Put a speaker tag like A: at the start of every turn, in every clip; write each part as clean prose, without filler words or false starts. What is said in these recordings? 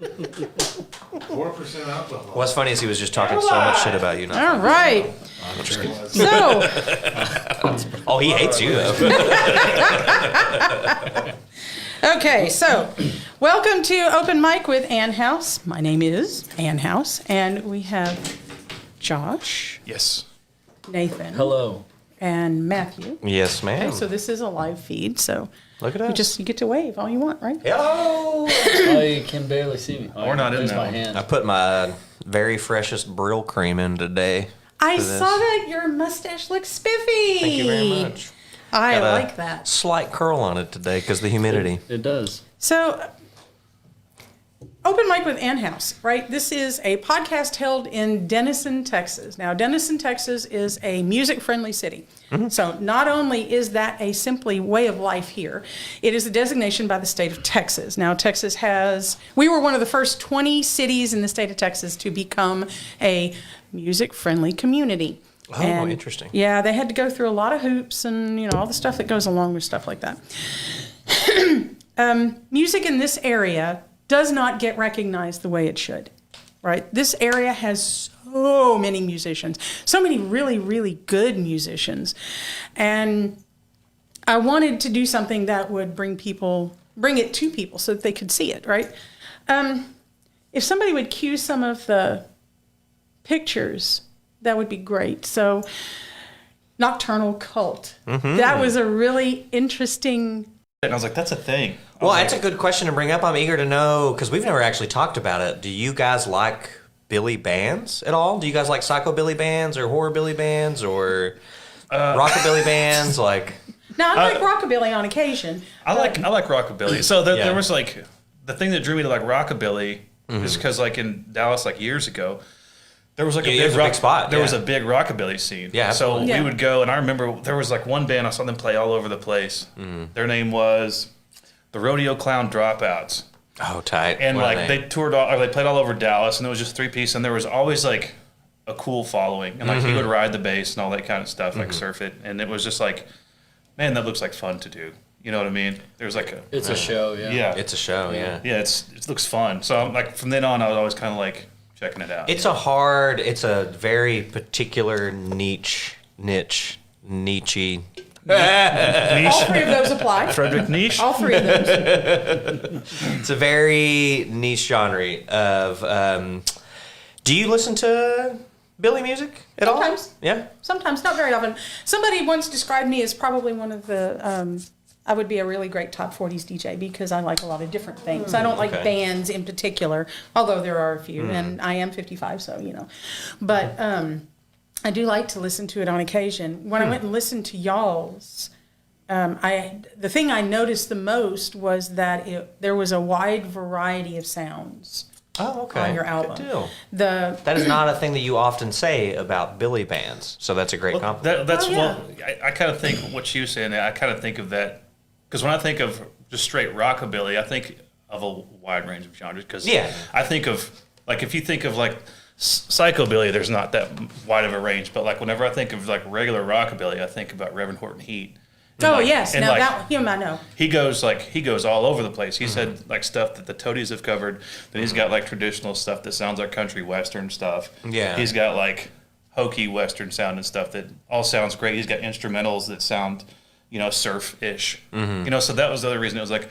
A: 4% alcohol.
B: What's funny is he was just talking so much shit about you.
C: All right. So,
B: Oh, he hates you, though.
C: okay, so welcome to Open Mic with Ann House. My name is Ann House, and we have Josh,
A: Yes.
C: Nathan,
D: Hello.
C: and Matthew.
B: Yes, ma'am.
C: Okay, so this is a live feed, so
B: Look at us.
C: you get to wave all you want, right?
B: Hello.
D: I can barely see me.
A: We're not in
D: There's
A: that
D: my
A: one.
D: hand.
B: I put my very freshest Brill cream in today.
C: I
B: for this.
C: saw that your mustache looks spiffy.
B: Thank you very much.
C: I
B: Got a
C: like that.
B: Slight curl on it today because the humidity.
D: It does.
C: So, Open Mic with Ann House, right? This is a podcast held in Denison, Texas. Now, Denison, Texas is a music-friendly city.
B: Mm-hmm.
C: So not only is that a simply way of life here, it is a designation by the state of Texas. Now, we were one of the first 20 cities in the state of Texas to become a music-friendly community.
B: Oh, interesting.
C: Yeah, they had to go through a lot of hoops and, all the stuff that goes along with stuff like that. Music in this area does not get recognized the way it should, right? This area has so many musicians, so many really, really good musicians. And I wanted to do something that would bring it to people so that they could see it, right? If somebody would cue some of the pictures, that would be great. So, Noctvrnal Cvlt.
B: Mm-hmm.
C: That was a really interesting.
A: And I was like, that's a thing.
B: Well, that's a good question to bring up. I'm eager to know because we've never actually talked about it. Do you guys like Billy bands at all? Do you guys like psychobilly bands or horrorbilly bands or rockabilly bands? Like,
C: Now, I like rockabilly on occasion.
A: I like rockabilly. So
B: Yeah.
A: there was like the thing that drew me to like rockabilly is because like in Dallas like years ago, there was like
B: Yeah, it was a big spot,
A: There
B: yeah.
A: was a big rockabilly scene.
B: Yeah,
A: So
B: absolutely.
C: Yeah.
A: we would go, and I remember there was like one band I saw them play all over the place. Their name was the Rodeo Clown Dropouts,
B: oh, tight.
A: and
B: What are
A: like they toured all, or they played all over Dallas, and it was just 3-piece, and there was always like a cool following, and like he would ride the bass and all that kind of stuff, like surf it, and it was just like, man, that looks like fun to do. You know what I mean? There's like a
D: It's a show, yeah.
A: yeah,
B: It's a show, yeah.
A: yeah, it looks fun. So I'm like from then on, I was always kind of like checking it out.
B: It's a very particular niche.
C: All three of those apply.
A: Frederick Niche.
C: All three of those.
B: It's a very niche genre of. Do you listen to Billy music at all?
C: Sometimes.
B: Yeah.
C: Sometimes, not very often. Somebody once described me as probably one of the. I would be a really great top 40s DJ because I like a lot of different things. I don't like
B: Okay.
C: bands in particular, although there are a few, and I am 55, so But I do like to listen to it on occasion. When I went and listened to y'all's, the thing I noticed the most was that there was a wide variety of sounds
B: Oh, okay.
C: on your album.
B: Good deal.
C: The
B: That is not a thing that you often say about Billy bands, so that's a great compliment.
A: That's
C: Oh, yeah.
A: well, I kind of think what you saying. I kind of think of that because when I think of just straight rockabilly, I think of a wide range of genres. Because
B: Yeah.
A: I think of like if you think of like psychobilly, there's not that wide of a range. But like whenever I think of like regular rockabilly, I think about Reverend Horton Heat.
C: oh
A: like-
C: yes,
A: and
C: now
A: like-
C: that him I know.
A: He goes all over the place. He said like stuff that the Toadies have covered. Then he's got like traditional stuff that sounds like country western stuff.
B: Yeah.
A: He's got like hokey western sounding stuff that all sounds great. He's got instrumentals that sound, surf-ish. So that was the other reason it was like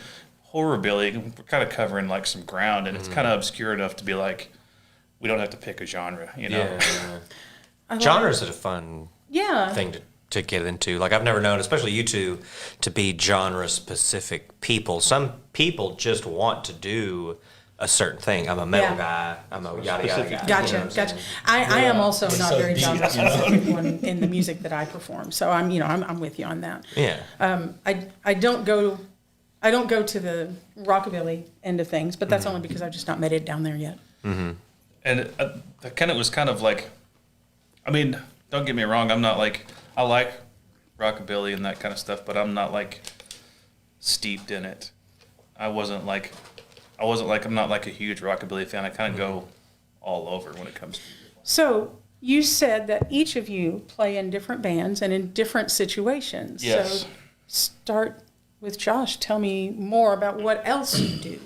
A: horrorbilly. We're kind of covering like some ground, and it's kind of obscure enough to be like we don't have to pick a genre.
B: Yeah.
C: I like-
B: Genres are a fun
C: Yeah.
B: thing to get into. Like I've never known, especially you two, to be genre specific people. Some people just want to do a certain thing. I'm a metal
C: Yeah.
B: guy. I'm a yada yada guy.
C: Gotcha,
B: You know what I'm
C: gotcha.
B: saying?
C: I am also not
D: so
C: very
D: deep,
C: genre specific in the music that I perform. So I'm with you on that.
B: Yeah.
C: I don't go to the rockabilly end of things, but that's only because I've just not made it down there yet.
A: And that kind of was kind of like, I mean, don't get me wrong. I'm not like I like rockabilly and that kind of stuff, but I'm not like steeped in it. I'm not like a huge rockabilly fan. I kind of go all over when it comes to music.
C: So you said that each of you play in different bands and in different situations.
A: Yes.
C: So start with Josh. Tell me more about what else you do.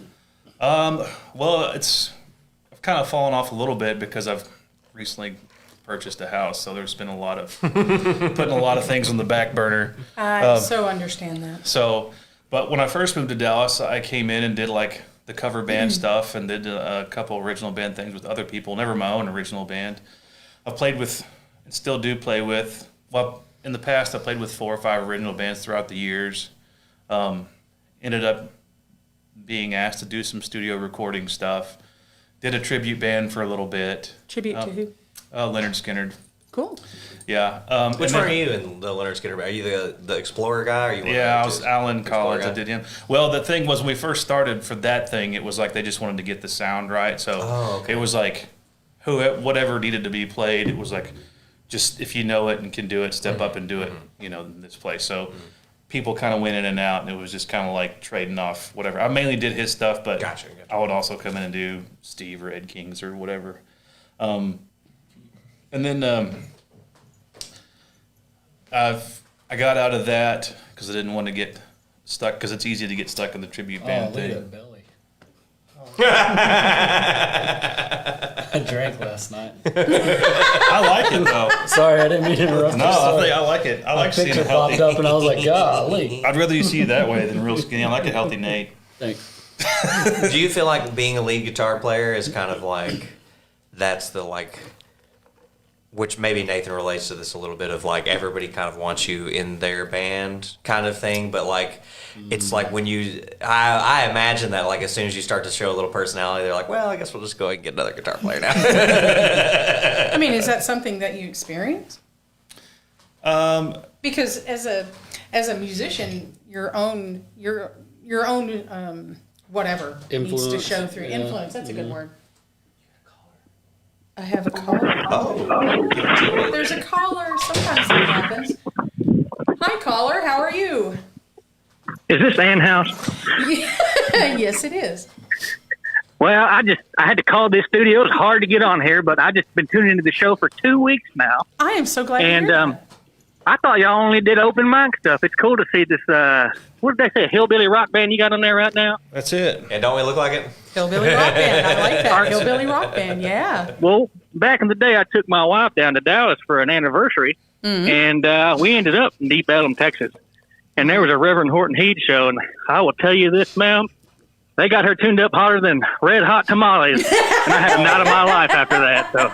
A: Well, I've kind of fallen off a little bit because I've recently purchased a house, so there's been a lot of putting a lot of things on the back burner.
C: I so understand that.
A: So, but when I first moved to Dallas, I came in and did like the cover band stuff and did a couple original band things with other people. Never my own original band. I've played with and still do play with. Well, in the past, I played with 4 or 5 original bands throughout the years. Ended up being asked to do some studio recording stuff. Did a tribute band for a little bit.
C: Tribute to who?
A: Leonard Skinner.
C: Cool.
A: Yeah.
B: Which one are you in the Leonard Skinner? Are you the Explorer guy? Or you
A: yeah, I was Alan Collins. I did him. Well, the thing was, when we first started for that thing, it was like they just wanted to get the sound right. So it was like whatever needed to be played. It was like just if you know it and can do it, step up and do it. You know, in this place. So people kind of went in and out, and it was just kind of like trading off whatever. I mainly did his stuff, but
B: Gotcha.
A: I would also come in and do Steve or Ed King's or whatever. And then I got out of that because I didn't want to get stuck, because it's easy to get stuck in the tribute band
D: Look at
A: thing.
D: that belly. I drank last night.
A: I like it though.
D: Sorry, I didn't mean to interrupt.
A: No, I like it. I like seeing
D: Picture
A: it healthy.
D: popped up and I was like, golly.
A: I'd rather you see it that way than real skinny. I like a healthy Nate.
D: Thanks.
B: Do you feel like being a lead guitar player is kind of like that's the like, which maybe Nathan relates to this a little bit of like everybody kind of wants you in their band kind of thing, but like it's like when I imagine that like as soon as you start to show a little personality, they're like, well, I guess we'll just go ahead and get another guitar player now.
C: I mean, is that something that you experience? Because as a musician, your own whatever needs to
D: Influence.
C: show through.
D: Yeah.
C: Influence, that's a good word. I have a caller. Oh. There's a caller. Sometimes that happens. Hi, caller. How are you?
E: Is this Ann House?
C: Yes, it is.
E: Well, I had to call this studio. It's hard to get on here, but I just been tuning into the show for 2 weeks now.
C: I am so glad to hear that.
E: I thought y'all only did open mic stuff. It's cool to see this, what did they say, hillbilly rock band you got on there right now?
A: That's it.
B: And don't we look like it?
C: Hillbilly rock band. I like that. Hillbilly rock band. Yeah.
E: Well, back in the day, I took my wife down to Dallas for an anniversary, and we ended up in Deep Ellum, Texas. And there was a Reverend Horton Heat show, and I will tell you this, ma'am, they got her tuned up hotter than red hot tamales, and I had a night of my life after that. So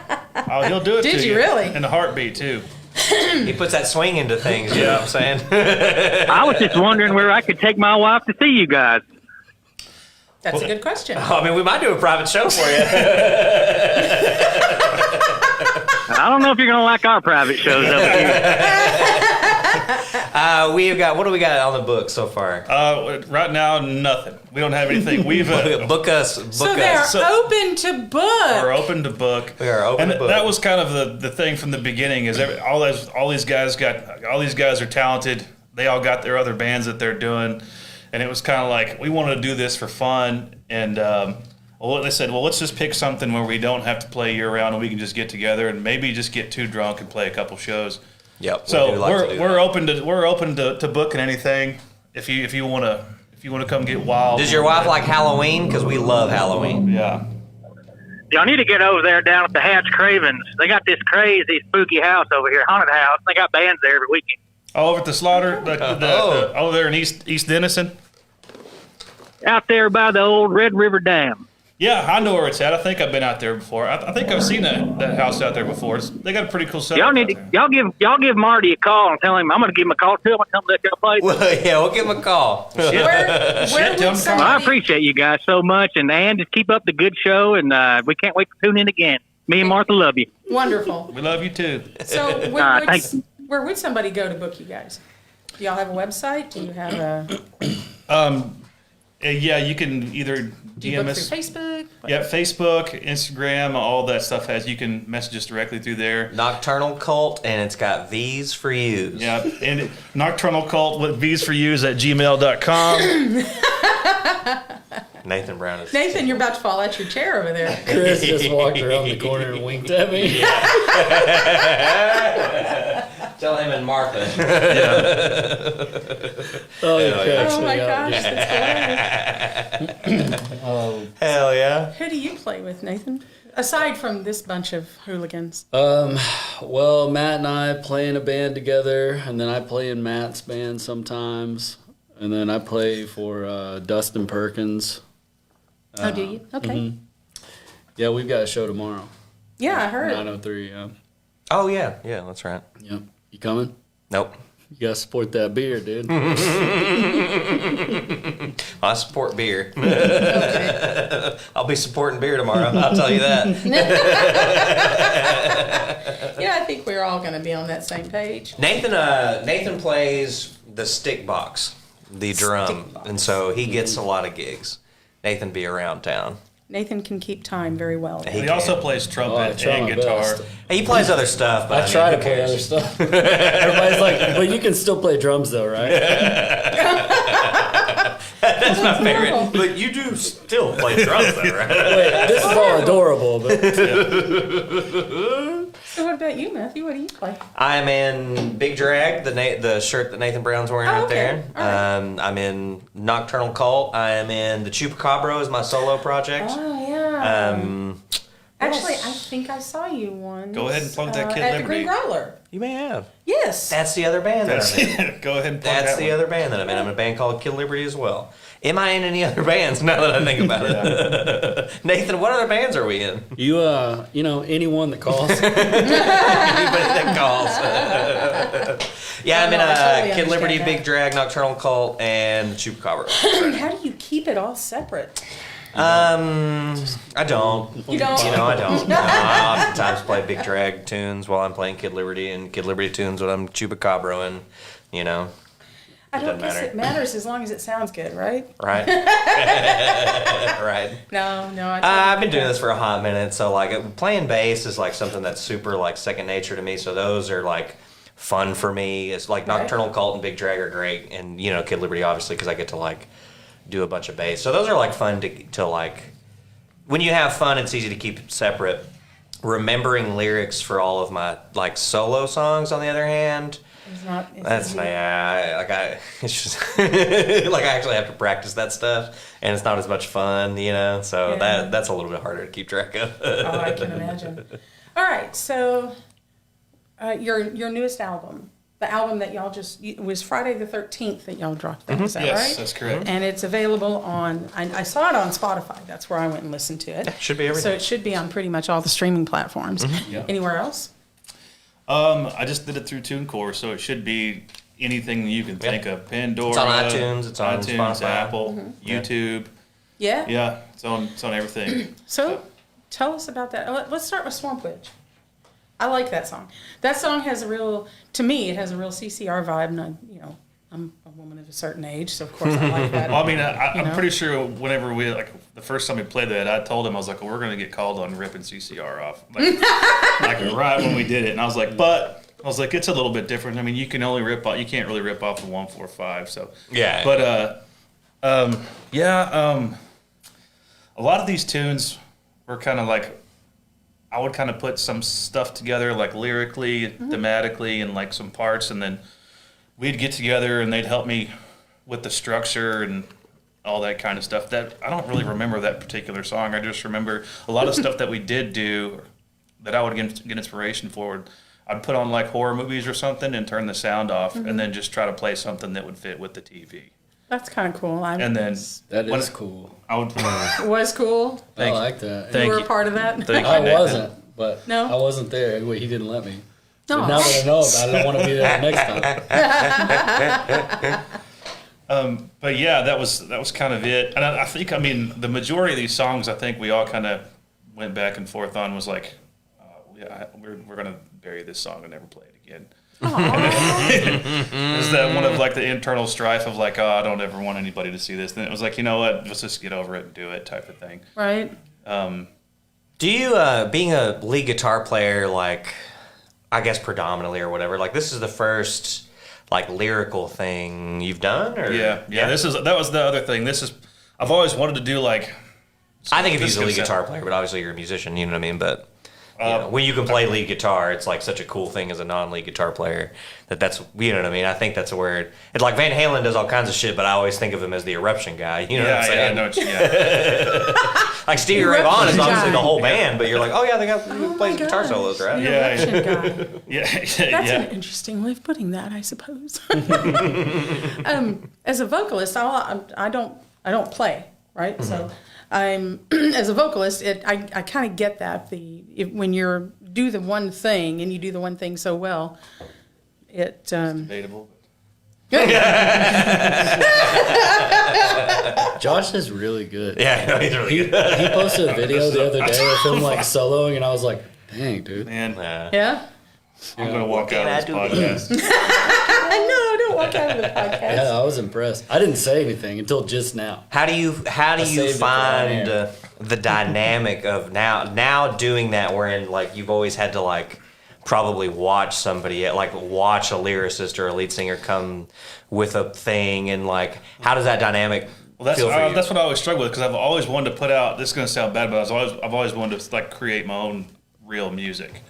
A: Oh, he'll do it.
C: Did
A: to
C: you really?
A: In a heartbeat too.
B: He puts that swing into things, you know what I'm saying?
E: I was just wondering where I could take my wife to see you guys.
C: That's a good question.
B: I mean, we might do a private show for you.
E: I don't know if you're going to like our private shows over here.
B: We've got, what do we got on the book so far?
A: Right now, nothing. We don't have anything. We've
B: Book us.
C: So they're open to book.
A: We're open to book.
B: We are open
A: and
B: to book.
A: that was kind of the thing from the beginning. Is all these guys are talented. They all got their other bands that they're doing, and it was kind of like we wanted to do this for fun. And they said, well, let's just pick something where we don't have to play year round, and we can just get together and maybe just get too drunk and play a couple shows.
B: Yep.
A: So we're open to booking anything. If you want to come get wild.
B: Does your wife like Halloween? Because we love Halloween.
A: Yeah.
E: Y'all need to get over there down at the Hatch Cravens. They got this crazy spooky house over here, haunted house. They got bands there every weekend.
A: Oh, over at the Slaughter, over there in East Denison.
E: Out there by the old Red River Dam.
A: Yeah, I know where it's at. I think I've been out there before. I think I've seen that house out there before. They got a pretty cool setup.
E: Y'all give Marty a call and tell him I'm going to give him a call too. I'm going to tell him to let y'all play.
B: Well, yeah, we'll give him a call.
C: Where would
E: Well, I
C: somebody...
E: appreciate you guys so much, and just keep up the good show, and we can't wait to tune in again. Me and Martha love you.
C: Wonderful.
A: We love you too.
C: So
E: thank you.
C: where would somebody go to book you guys? Do y'all have a website? Do you have a...
A: Yeah, you can either
C: Do you
A: DM
C: book
A: us.
C: through Facebook?
A: Yeah, Facebook, Instagram, all that stuff has. You can message us directly through there.
B: Nocturnal Cult, and it's got V's for U's.
A: Yeah, and Nocturnal Cult with V's for U's at gmail.com.
B: Nathan Brown is.
C: Nathan, you're about to fall out your chair over there.
D: Chris just walked around the corner and winked at me.
B: Tell him and Martha.
D: Oh,
C: Oh my gosh, that's hilarious.
B: Hell yeah.
C: Who do you play with, Nathan? Aside from this bunch of hooligans.
D: Well, Matt and I play in a band together, and then I play in Matt's band sometimes, and then I play for Dustin Perkins.
C: Oh, do you? Okay.
D: Yeah, we've got a show tomorrow.
C: Yeah, I heard.
D: 903, yeah.
B: Oh, yeah. Yeah, that's right.
D: Yep. You coming?
B: Nope.
D: You gotta support that beer, dude.
B: I support beer.
C: Okay.
B: I'll be supporting beer tomorrow. I'll tell you that.
C: Yeah, I think we're all going to be on that same page.
B: Nathan plays the stick box, the drum, and so he gets a lot of gigs. Nathan be around town.
C: Nathan can keep time very well.
A: He also plays
D: I
A: trumpet
D: try
A: and
D: my
A: guitar.
D: best.
B: He plays other stuff, but
D: I try
B: who
D: to play
B: cares?
D: other stuff. Everybody's like, but you can still play drums though, right?
B: That's my favorite.
C: horrible.
B: But you do still play drums, though, right?
D: Wait, this is all adorable, but
C: So what about you, Matthew? What do you play?
B: I'm in Big Drag, the shirt that Nathan Brown's wearing right
C: okay.
B: there.
C: All right.
B: I'm in Nocturnal Cult. I am in the Chupacabra is my solo project.
C: Oh, yeah.
B: Um,
C: Actually, I think I saw you once.
A: Go ahead and plug that Kid
C: at
A: Liberty.
C: the Green Growler.
B: you may have.
C: Yes.
B: That's the other band that I'm in.
A: Go ahead and plug
B: That's
A: that
B: the
A: one.
B: other band that I'm in. I'm in a band called Kid Liberty as well. Am I in any other bands now that I think about it? Nathan, what other bands are we in?
D: you anyone that calls.
B: Anybody that calls. Yeah, I'm in
C: No, I totally
B: Kid Liberty,
C: understand
B: Big
C: that.
B: Drag, Nocturnal Cult, and Chupacabra.
C: How do you keep it all separate?
B: I don't.
C: You don't?
B: You know, I don't. No, I oftentimes play Big Drag tunes while I'm playing Kid Liberty, and Kid Liberty tunes when I'm Chupacabra, and you know,
C: I don't
B: doesn't
C: guess
B: matter.
C: it matters as long as it sounds good, right?
B: right? Right.
C: No, I
B: I've been doing this for a hot minute, so like playing bass is like something that's super like second nature to me. So those are like fun for me. It's like
C: Right.
B: Nocturnal Cult and Big Drag are great, and you know Kid Liberty obviously because I get to like do a bunch of bass. So those are like fun to like. When you have fun, it's easy to keep separate. Remembering lyrics for all of my like solo songs, on the other hand.
C: It's not. It's
B: That's
C: easy.
B: it's just like I actually have to practice that stuff, and it's not as much fun, you know. So
C: Yeah.
B: that's a little bit harder to keep track of.
C: Oh, I can imagine. All right, so your newest album, the album that y'all it was Friday the 13th that y'all dropped that, is that
A: Yes,
C: right?
A: that's correct.
C: And it's available on, I saw it on Spotify. That's where I went and listened to it.
B: Should be everything.
C: So it should be on pretty much all the streaming platforms.
A: Yeah.
C: Anywhere else?
A: I just did it through TuneCore, so it should be anything you can think of. Pandora.
B: It's on iTunes, it's on Spotify.
A: Apple, YouTube.
C: Yeah?
A: Yeah, it's on everything.
C: So tell us about that. Let's start with Swamp Witch. I like that song. That song has to me, it has a real CCR vibe, and I'm a woman of a certain age, so of course I like that.
A: Well, I mean, I'm
C: know?
A: pretty sure whenever we the first time we played that, I told him I was like, well, we're gonna get called on ripping CCR off, like right when we did it, and I was like, it's a little bit different. I mean, you can't really rip off the 145. So
B: Yeah.
A: but a lot of these tunes were kind of like. I would kind of put some stuff together, like lyrically, thematically, and like some parts, and then we'd get together and they'd help me with the structure and all that kind of stuff. That I don't really remember that particular song. I just remember a lot of stuff that we did do that I would get inspiration for. I'd put on like horror movies or something and turn the sound off, and then just try to play something that would fit with the TV.
C: That's kind of cool.
A: And then
D: that
A: when
D: is cool.
A: I would.
C: It was cool.
D: I like that.
A: Thank
C: You were
A: you.
C: a part of that.
A: Thank you,
D: I
A: Nathan.
D: wasn't, but
C: No?
D: I wasn't there. He didn't let me.
C: No.
D: But now that I know about it, I want to be there next time.
A: But yeah, that was kind of it. And I think, I mean, the majority of these songs, I think we all kind of went back and forth on was like, we're gonna bury this song and never play it again. Is that one of like the internal strife of like, I don't ever want anybody to see this. And it was like, you know what, let's just get over it and do it, type of thing.
C: Right?
B: Do you, being a lead guitar player, like, I guess predominantly or whatever, like this is the first like lyrical thing you've done? Or
A: Yeah. That was the other thing. I've always wanted to do like.
B: I think if
A: this
B: he's a lead
A: could
B: guitar
A: sound-
B: player, but obviously you're a musician, you know what I mean? But when you can play lead guitar, it's like such a cool thing as a non-lead guitar player that's you know what I mean. I think that's where it's like Van Halen does all kinds of shit, but I always think of him as the eruption guy. You know what I'm saying? Like Stevie Ray Vaughan is obviously the whole band, but you're like, oh yeah, they got plays guitar solos, right?
C: That's an interesting way of putting that, I suppose. As a vocalist, I don't play, right? Mm-hmm. So I'm as a vocalist, I kind of get that when you do the one thing and you do the one thing so well, it's
A: debatable.
D: Josh is really good.
B: Yeah, he's really good.
D: He posted a video the other day of him like soloing, and I was like, dang, dude.
A: Man,
C: yeah.
A: I'm gonna walk out of this podcast.
C: No, don't walk out of the podcast.
D: Yeah, I was impressed. I didn't say anything until just now.
B: How do you find the dynamic of now doing that, wherein like you've always had to like probably watch somebody, like watch a lyricist or a lead singer come with a thing, and like how does that dynamic feel for you?
A: That's what I always struggle with, because I've always wanted to put out, this is going to sound bad, but I've always wanted to like create my own real music.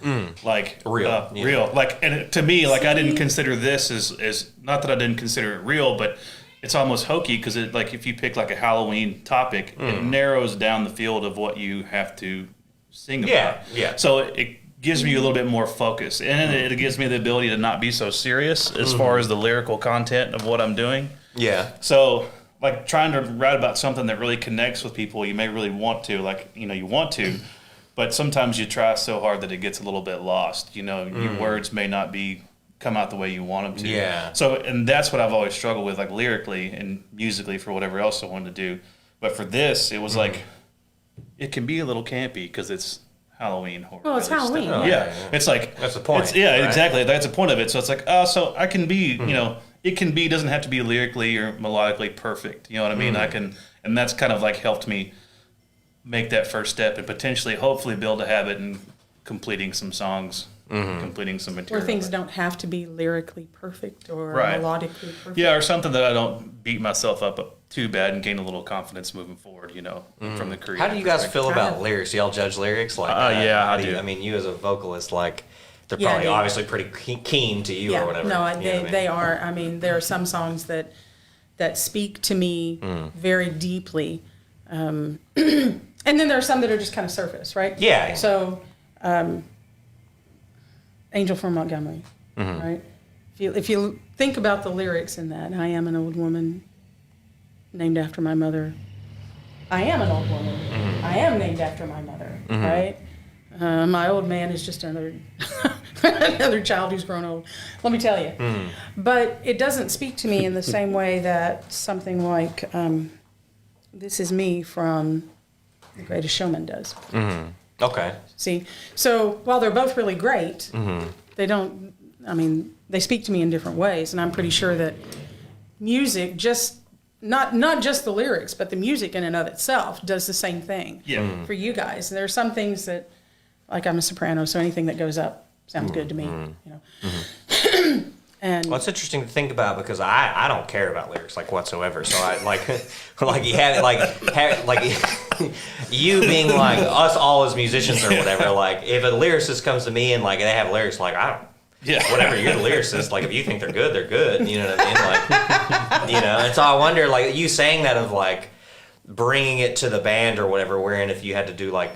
A: Like real. Like, and to me, like I didn't consider this as not that I didn't consider it real, but it's almost hokey, because it, like if you pick like a Halloween topic, it narrows down the field of what you have to sing about.
B: Yeah.
A: So it gives me a little bit more focus, and it gives me the ability to not be so serious as far as the lyrical content of what I'm doing.
B: Yeah.
A: So like trying to write about something that really connects with people, you may really want to, like, you know, you want to, but sometimes you try so hard that it gets a little bit lost. You know, your words may not come out the way you want them to.
B: Yeah.
A: So, and that's what I've always struggled with, like lyrically and musically for whatever else I wanted to do. But for this, it was like, it can be a little campy because it's Halloween horror.
C: Well, it's Halloween.
A: Stuff. Yeah. It's like,
B: that's the point.
A: Right? Exactly. That's the point of it. So it's like, so I can be, you know, it can be, doesn't have to be lyrically or melodically perfect. You know what I mean? I can, and that's kind of like helped me make that first step and potentially, hopefully build a habit in completing some songs, completing some material.
C: Where things don't have to be lyrically perfect or melodically perfect.
A: Yeah, or something that I don't beat myself up too bad and gain a little confidence moving forward, you know, from the creative.
B: How do you guys feel about lyrics? Do y'all judge lyrics? Like,
A: yeah, I do.
B: I mean, you as a vocalist, like, they're probably obviously pretty keen to you or whatever.
C: No, they are. I mean, there are some songs that speak to me very deeply. And then there are some that are just kind of surface, right?
B: Yeah.
C: So, Angel from Montgomery, right? If you think about the lyrics in that, I am an old woman named after my mother. I am an old woman. I am named after my mother, right? My old man is just another another child who's grown old. Let me tell you. But it doesn't speak to me in the same way that something like This Is Me from The Greatest Showman does.
B: Okay.
C: See? So while they're both really great, they don't, I mean, they speak to me in different ways. And I'm pretty sure that music, just not just the lyrics, but the music in and of itself does the same thing for you guys. And there are some things that, like I'm a soprano, so anything that goes up sounds good to me. You know. And
B: well, it's interesting to think about because I don't care about lyrics like whatsoever. So I like you have it like you being like us all as musicians or whatever. Like if a lyricist comes to me and like they have lyrics, like I don't. Yeah. Whatever, you're the lyricist. Like if you think they're good, they're good. You know what I mean? Like, you know. And so I wonder, like you saying that of like bringing it to the band or whatever. Wherein if you had to do like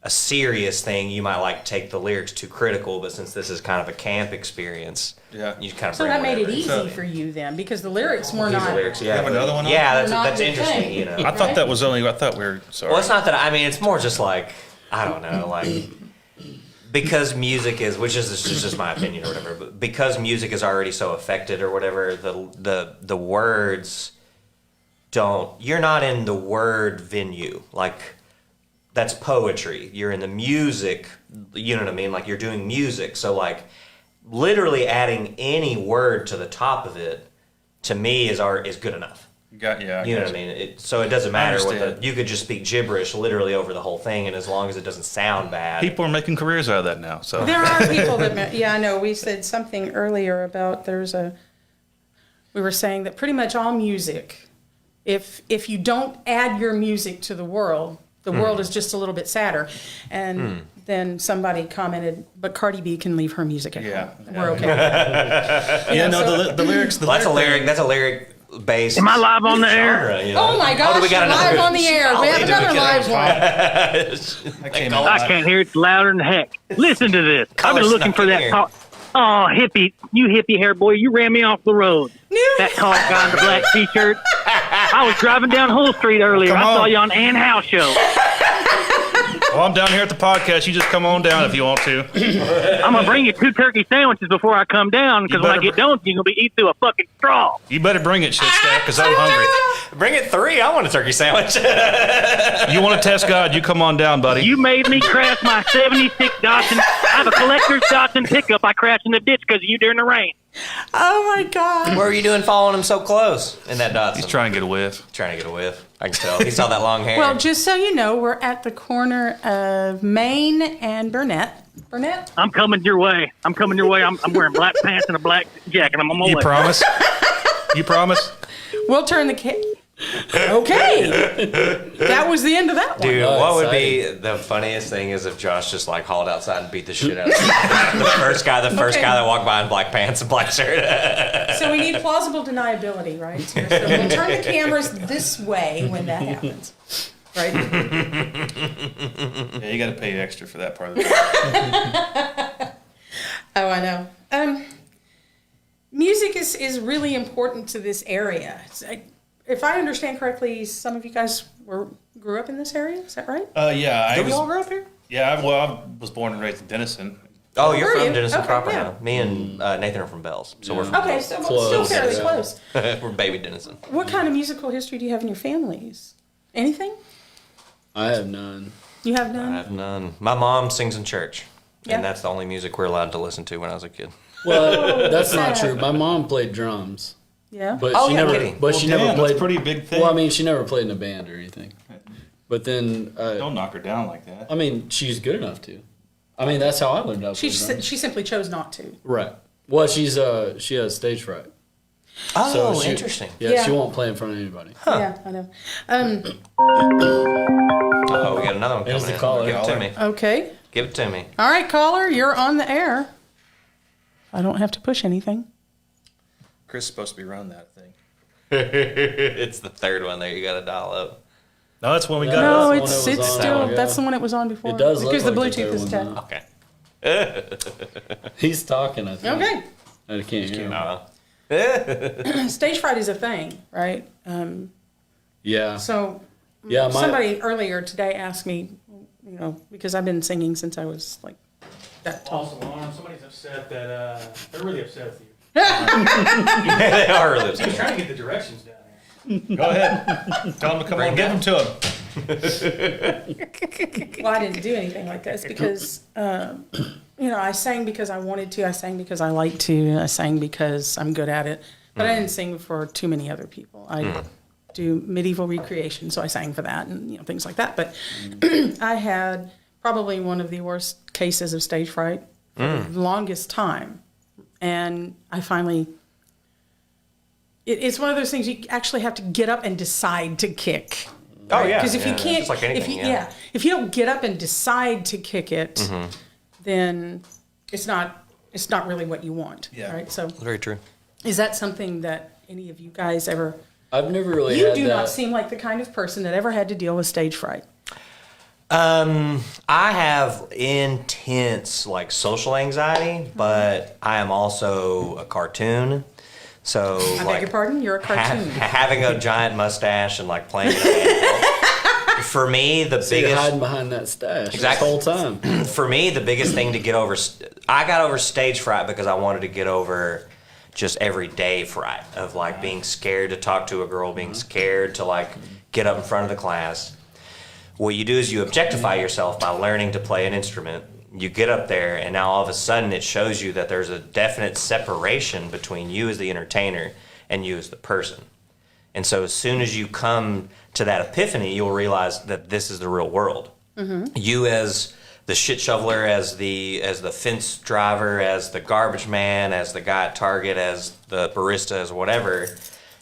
B: a serious thing, you might like take the lyrics too critical. But since this is kind of a camp experience, you kind of
C: so that made it easy for you then because the lyrics were not.
B: Lyrics,
A: You have another one?
B: Yeah, that's interesting. You know,
A: I thought that was only. I thought we were sorry.
B: Well, it's not that. I mean, it's more just like I don't know, like. Because music is, which is this is just my opinion or whatever, but because music is already so affected or whatever, the words don't. You're not in the word venue, like that's poetry. You're in the music. You know what I mean? Like you're doing music. So like, literally adding any word to the top of it, to me is good enough. You know what I mean? So it doesn't matter you could just speak gibberish literally over the whole thing, and as long as it doesn't sound bad.
A: People are making careers out of that now. So
C: there are people that, I know. We said something earlier about we were saying that pretty much all music, if you don't add your music to the world, The world is just a little bit sadder. And then somebody commented, but Cardi B can leave her music at home. We're okay.
A: The lyrics.
B: That's a lyric based.
E: Am I live on the air?
B: genre, you know?
C: Oh my gosh,
B: we got
C: live on the air. We have another live one.
E: I can't hear it louder than heck. Listen to this. I've been looking for that talk. Oh, hippie, you hippie hair boy, you ran me off the road. That tall guy in the black t-shirt. I was driving down Hull Street earlier. I saw you on Ann House show.
A: Well, I'm down here at the podcast. You just come on down if you want to.
E: I'm going to bring you 2 turkey sandwiches before I come down, because when I get done, you're going to be eating through a fucking straw.
A: You better bring it, shit stack, because I'm hungry.
B: Bring it 3. I want a turkey sandwich.
A: You want to test God? You come on down, buddy.
E: You made me crash my 76 Datsun. I have a collector's Datsun pickup. I crashed in the ditch because of you during the rain.
C: Oh my God.
B: What were you doing following him so close in that Datsun?
A: He's trying to get a whiff.
B: Trying to get a whiff. I can tell. He saw that long hair.
C: Well, just so you know, we're at the corner of Main and Burnett. Burnett?
E: I'm coming your way. I'm wearing black pants and a black jacket. I'm on my
A: You
E: way.
A: promise? You promise?
C: We'll turn the Okay. That was the end of that one.
B: Dude,
D: Oh,
B: what would
D: exciting.
B: be the funniest thing is if Josh just like hauled outside and beat the shit out of the first guy that walked by in black pants and black shirt.
C: So we need plausible deniability, right? So we'll turn the cameras this way when that happens. Right?
A: Yeah, you got to pay extra for that part of the
C: Oh, I know. Music is really important to this area. If I understand correctly, some of you guys grew up in this area. Is that right?
A: Yeah,
B: Did we all grow up here?
A: Yeah, I was born and raised in Denison.
B: Oh, you're
C: Were
B: from
C: you?
B: Denison
C: Okay,
B: proper
C: yeah.
B: now. Me and Nathan are from Bells, so we're from
C: Okay, so
D: Close,
C: still fairly
D: yeah.
C: close.
B: we're baby Denison.
C: What kind of musical history do you have in your families? Anything?
D: I have none.
C: You have
B: I
C: none?
B: have none. My mom sings in church,
C: Yeah.
B: and that's the only music we're allowed to listen to when I was a kid.
D: Well, that's not
C: sad.
D: true. My mom played drums,
C: Yeah.
D: but
B: Oh,
D: she
B: yeah,
D: never.
B: kidding.
D: But she never
A: That's
D: played.
A: a pretty big thing.
D: Well, I mean, she never played in a band or anything. But then,
A: Don't knock her down like that.
D: I mean, she's good enough to. I mean, that's how I learned how to
C: She
D: play drums.
C: she simply chose not to.
D: Right. Well, she has stage fright.
B: Oh,
D: So she-
B: interesting.
D: Yeah,
C: Yeah.
D: she won't play in front of anybody.
C: Yeah, I know.
B: Oh, we got another one
D: There's
B: coming
D: the
B: in.
D: caller.
B: Give it to me.
C: Okay.
B: Give it to me.
C: All right, caller, you're on the air. I don't have to push anything.
A: Chris is supposed to be running that thing.
B: It's the third one there. You got to dial up.
A: No, that's when we
D: No,
A: got.
C: No,
D: that's the
C: it's
D: one it was on.
C: still
D: Yeah.
C: that's the one it was on before.
D: It does look
C: because the
D: like
C: Bluetooth
D: the
C: is
D: third
C: dead.
D: one,
B: Okay.
D: He's talking, I think.
C: Okay.
D: I can't hear him.
C: Stage fright is a thing, right?
D: Yeah.
C: So
D: Yeah,
C: somebody earlier today asked me, because I've been singing since I was like that tall.
F: False alarm. Somebody's upset that they're really upset with you.
B: They are really
F: He was trying to get the directions down there.
A: Go ahead. Tell him to come on. Give him to him.
C: Well, I didn't do anything like this because, I sang because I wanted to. I sang because I like to. I sang because I'm good at it. But I didn't sing for too many other people. I do medieval recreation, so I sang for that and things like that. But I had probably one of the worst cases of stage fright for the longest time. And I finally... It's one of those things you actually have to get up and decide to kick.
B: Oh, yeah.
C: Because if you can't,
B: It's like anything,
C: if you don't get up and decide to kick it, then it's not really what you want.
A: Yeah.
C: Right. So,
B: Very true.
C: is that something that any of you guys ever?
D: I've never really
C: You
D: had
C: do
D: that.
C: not seem like the kind of person that ever had to deal with stage fright.
B: I have intense like social anxiety, but I am also a cartoon. So
C: I
B: like
C: beg your pardon. You're a cartoon.
B: having a giant mustache and like playing in a band. For me, the
D: So you're hiding
B: biggest
D: behind that stash
B: Exactly.
D: this whole time.
B: for me the biggest thing to get over. I got over stage fright because I wanted to get over just everyday fright of like being scared to talk to a girl, being scared to like get up in front of the class. What you do is you objectify yourself by learning to play an instrument. You get up there, and now all of a sudden it shows you that there's a definite separation between you as the entertainer and you as the person. And so as soon as you come to that epiphany, you'll realize that this is the real world. You as the shit shoveler, as the fence driver, as the garbage man, as the guy at Target, as the barista, as whatever,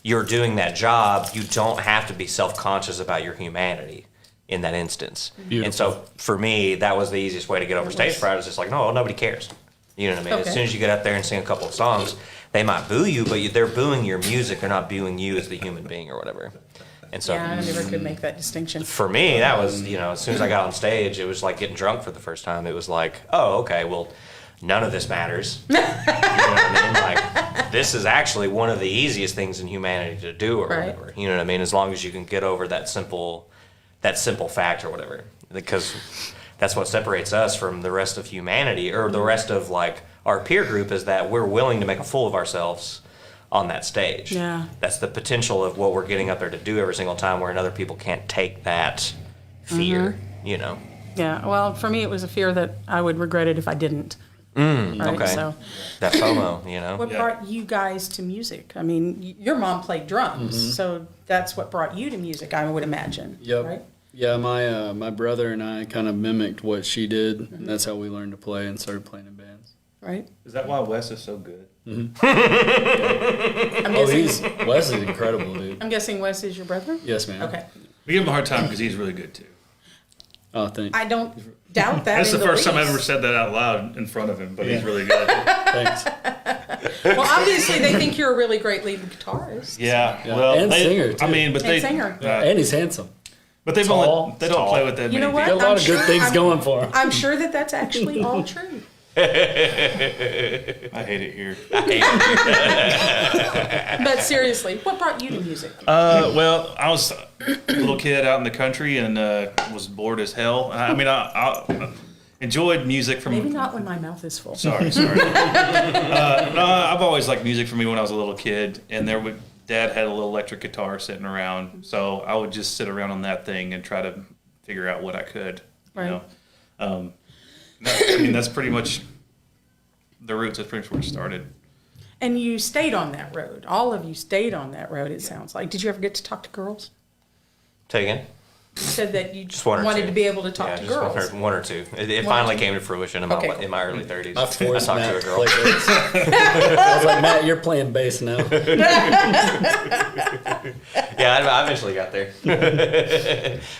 B: you're doing that job. You don't have to be self-conscious about your humanity. in that instance.
D: Beautiful.
B: And so for me, that was the easiest way to get over stage fright. It's just like, no, nobody cares. You know what I mean?
C: Okay.
B: As soon as you get out there and sing a couple of songs, they might boo you, but they're booing your music. They're not booing you as the human being or whatever. And so
C: Yeah, I never could make that distinction.
B: for me, that was, as soon as I got on stage, it was like getting drunk for the first time. It was like, oh, okay, well, none of this matters. You know what I mean? Like, this is actually one of the easiest things in humanity to do or
C: Right.
B: whatever. You know what I mean? As long as you can get over that simple fact or whatever. Because that's what separates us from the rest of humanity or the rest of, like, our peer group is that we're willing to make a fool of ourselves on that stage.
C: Yeah.
B: That's the potential of what we're getting up there to do every single time, where other people can't take that fear,
C: Yeah, well, for me, it was a fear that I would regret it if I didn't. Right?
B: okay.
C: So,
B: That FOMO,
C: what
A: Yeah.
C: brought you guys to music? I mean, your mom played drums, so that's what brought you to music, I would imagine.
D: Yep.
C: Right?
D: Yeah, my brother and I kind of mimicked what she did, and that's how we learned to play and started playing in bands.
C: Right?
A: Is that why Wes is so good?
C: I'm
D: Oh,
C: guessing,
D: Wes is incredible, dude.
C: I'm guessing Wes is your brother?
D: Yes, man.
C: Okay.
A: We give him a hard time because he's really good too.
D: Oh, thanks.
C: I don't doubt that.
A: That's the
C: in
A: first time I
C: least.
A: ever said that out loud in front of him, but he's really good.
D: Thanks.
C: Well, obviously, they think you're a really great lead guitarist.
A: Yeah,
D: Yeah,
A: well,
D: and singer,
A: I
D: too.
A: mean, but
C: And
A: they
C: singer.
D: And he's handsome.
A: but they've
D: Tall.
A: only they don't
B: Tall.
A: play with that
C: You know
A: many
C: what?
D: Got a lot
C: I'm
D: of good
C: sure-
D: things
C: I'm-
D: going for him.
C: I'm sure that that's actually all true.
A: people. I hate it here.
C: But seriously, what brought you to music?
A: Well, I was a little kid out in the country and was bored as hell. I enjoyed music from.
C: Maybe not when my mouth is full.
A: Sorry. No, I've always liked music from me when I was a little kid, and Dad had a little electric guitar sitting around, so I would just sit around on that thing and try to figure out what I could.
C: Right.
A: That's pretty much the roots. That's pretty much where it started.
C: And you stayed on that road. All of you stayed on that road, it sounds like. Did you ever get to talk to girls?
B: Say again?
C: You said that you just
B: one or
C: wanted
B: two.
C: to be able to talk
B: Yeah,
C: to
B: just
C: girls.
B: one or two. It
C: One or
B: finally
C: two.
B: came to fruition in
C: Okay,
B: my,
C: cool.
B: in my early 30s.
D: I forced
B: talked
D: Matt
B: to a
D: to
B: girl.
D: play bass. I was like, Matt, you're playing bass now.
B: Yeah, I eventually got there.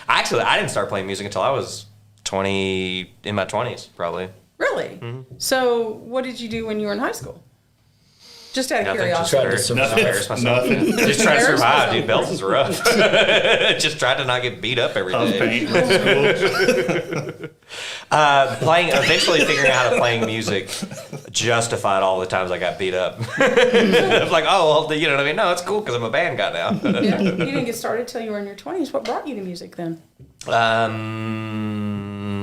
B: Actually, I didn't start playing music until I was in my 20s, probably.
C: Really? So, what did you do when you were in high school? Just out of
B: Nothing, just
C: curiosity.
D: Tried to survive.
B: embarrass myself.
A: Nothing.
B: Just trying to
C: Embarrass
B: survive,
C: myself.
B: dude. Belton's rough. Just tried to not get beat up every
A: Tough
B: day.
A: paint. That's cool.
B: Eventually figuring out how to playing music justified all the times I got beat up. I was like, oh, well, you know what I mean? No, it's cool because I'm a band guy now.
C: Yeah, you didn't get started till you were in your 20s. What brought you to music then?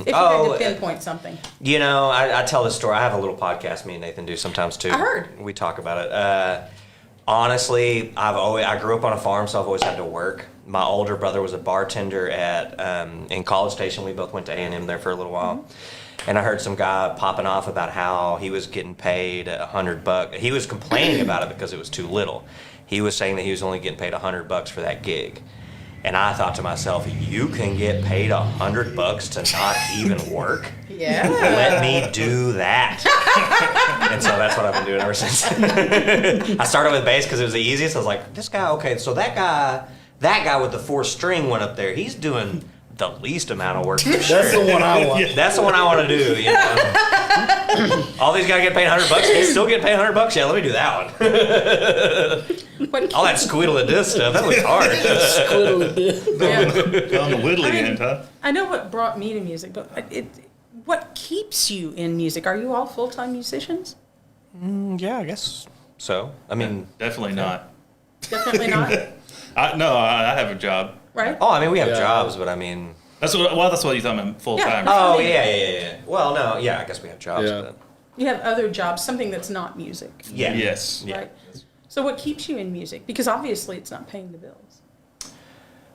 C: If you had to pinpoint something.
B: I tell this story. I have a little podcast me and Nathan do sometimes too.
C: I heard.
B: We talk about it. Honestly, I grew up on a farm, so I've always had to work. My older brother was a bartender in College Station. We both went to A&M there for a little while. And I heard some guy popping off about how he was getting paid $100. He was complaining about it because it was too little. He was saying that he was only getting paid $100 for that gig. And I thought to myself, you can get paid $100 to not even work?
C: Yeah.
B: Let me do that. And so that's what I've been doing ever since. I started with bass because it was the easiest. I was like, this guy, okay, so that guy with the 4-string went up there, he's doing the least amount of work for sure.
D: That's the one I want.
B: That's the one I want to do. All these guys get paid $100. He's still getting paid $100. Yeah, let me do that one. All that squeedle-a-diss stuff, that was hard.
C: Yeah.
A: On the whittly
C: I mean-
A: end, huh?
C: I know what brought me to music, but what keeps you in music? Are you all full-time musicians?
B: Yeah, I guess so. I mean,
A: Definitely not.
C: Definitely not,
A: I have a job.
C: right?
B: I mean, we have
D: Yeah.
B: jobs, but I mean.
A: That's what you thought I meant full time.
C: Yeah.
B: Oh, yeah. Well, no, yeah, I guess we have jobs.
D: Yeah.
B: But
C: You have other jobs, something that's not music,
B: yeah.
A: Yes.
B: Yeah.
C: right? So what keeps you in music? Because obviously it's not paying the bills.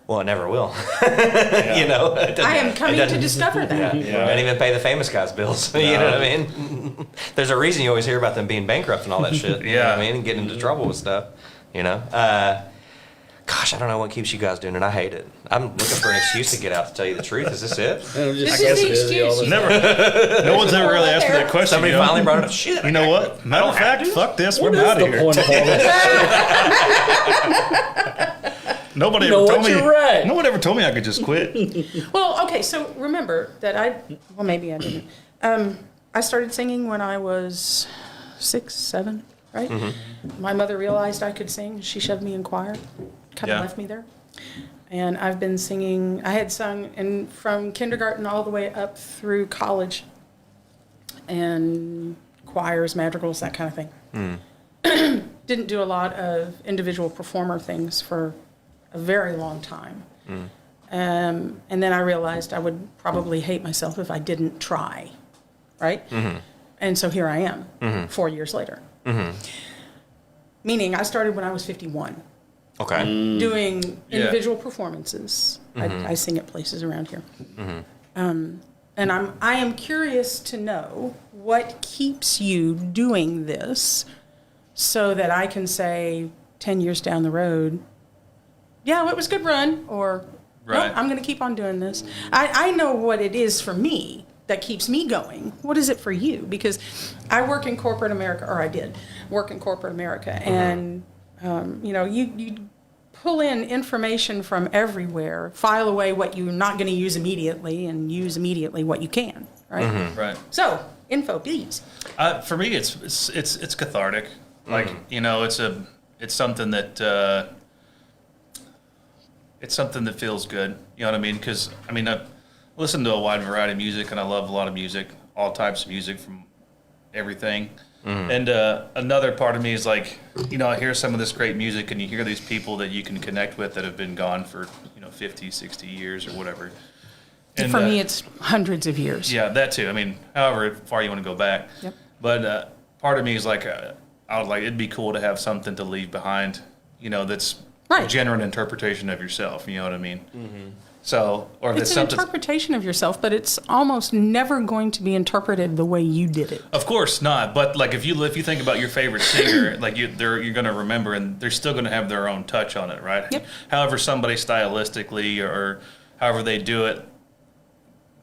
B: Well, it never will.
A: Yeah.
B: it doesn't-
C: I am
B: it
C: coming to
B: doesn't-
C: discover that.
B: Yeah.
A: Yeah.
B: Don't even pay the famous guys' bills. You know what I mean? There's a reason you always hear about them being bankrupt and all that shit. You know what I mean? And getting into trouble with stuff. Gosh, I don't know what keeps you guys doing it. I hate it. I'm looking for an excuse to get out, to tell you the truth. Is this it?
D: I'm
C: This
D: just
C: is the
D: busy all
C: excuse.
D: the time.
A: Never. No one's ever really asked me that question.
B: Somebody
A: you know?
B: finally brought it up. Shit.
A: You know what? Matter of fact, fuck this.
D: What
A: We're
D: is
A: out
D: the
A: of here.
D: point of all this?
A: Nobody
D: You know
A: ever told
D: what?
A: me.
D: You're right.
A: No one ever told me I could just quit.
C: Well, okay, so remember that maybe I didn't. I started singing when I was 6, 7, right? My mother realized I could sing. She shoved me in choir, kind of
A: Yeah.
C: left me there. And I've been singing, I had sung from kindergarten all the way up through college, and choirs, madrigals, that kind of thing. Didn't do a lot of individual performer things for a very long time. And then I realized I would probably hate myself if I didn't try, right? And so here I am, 4 years later. Meaning I started when I was 51,
B: Okay.
C: doing individual performances. I sing at places around here. And I am curious to know what keeps you doing this so that I can say 10 years down the road, yeah, it was a good run, or
A: Right.
C: no, I'm going to keep on doing this. I know what it is for me that keeps me going. What is it for you? Because I work in corporate America, or I did work in corporate America, and you pull in information from everywhere, file away what you're not going to use immediately, and use immediately what you can, right?
A: Right.
C: So, info, please.
A: For me, it's cathartic. Like it's something that feels good. You know what I mean? Because I listen to a wide variety of music, and I love a lot of music, all types of music from everything. And another part of me is like, I hear some of this great music, and you hear these people that you can connect with that have been gone for 50, 60 years or whatever. And,
C: For me, it's hundreds of years.
A: yeah, that too. However far you want to go back.
C: Yep.
A: But part of me is like, I would like, it'd be cool to have something to leave behind, that's
C: Right.
A: a genuine interpretation of yourself. You know what I mean? So, or if
C: It's
A: it's
C: an
A: something.
C: interpretation of yourself, but it's almost never going to be interpreted the way you did it.
A: Of course not. But like if you think about your favorite singer, like you're going to remember, and they're still going to have their own touch on it, right?
C: Yep.
A: However, somebody stylistically or however they do it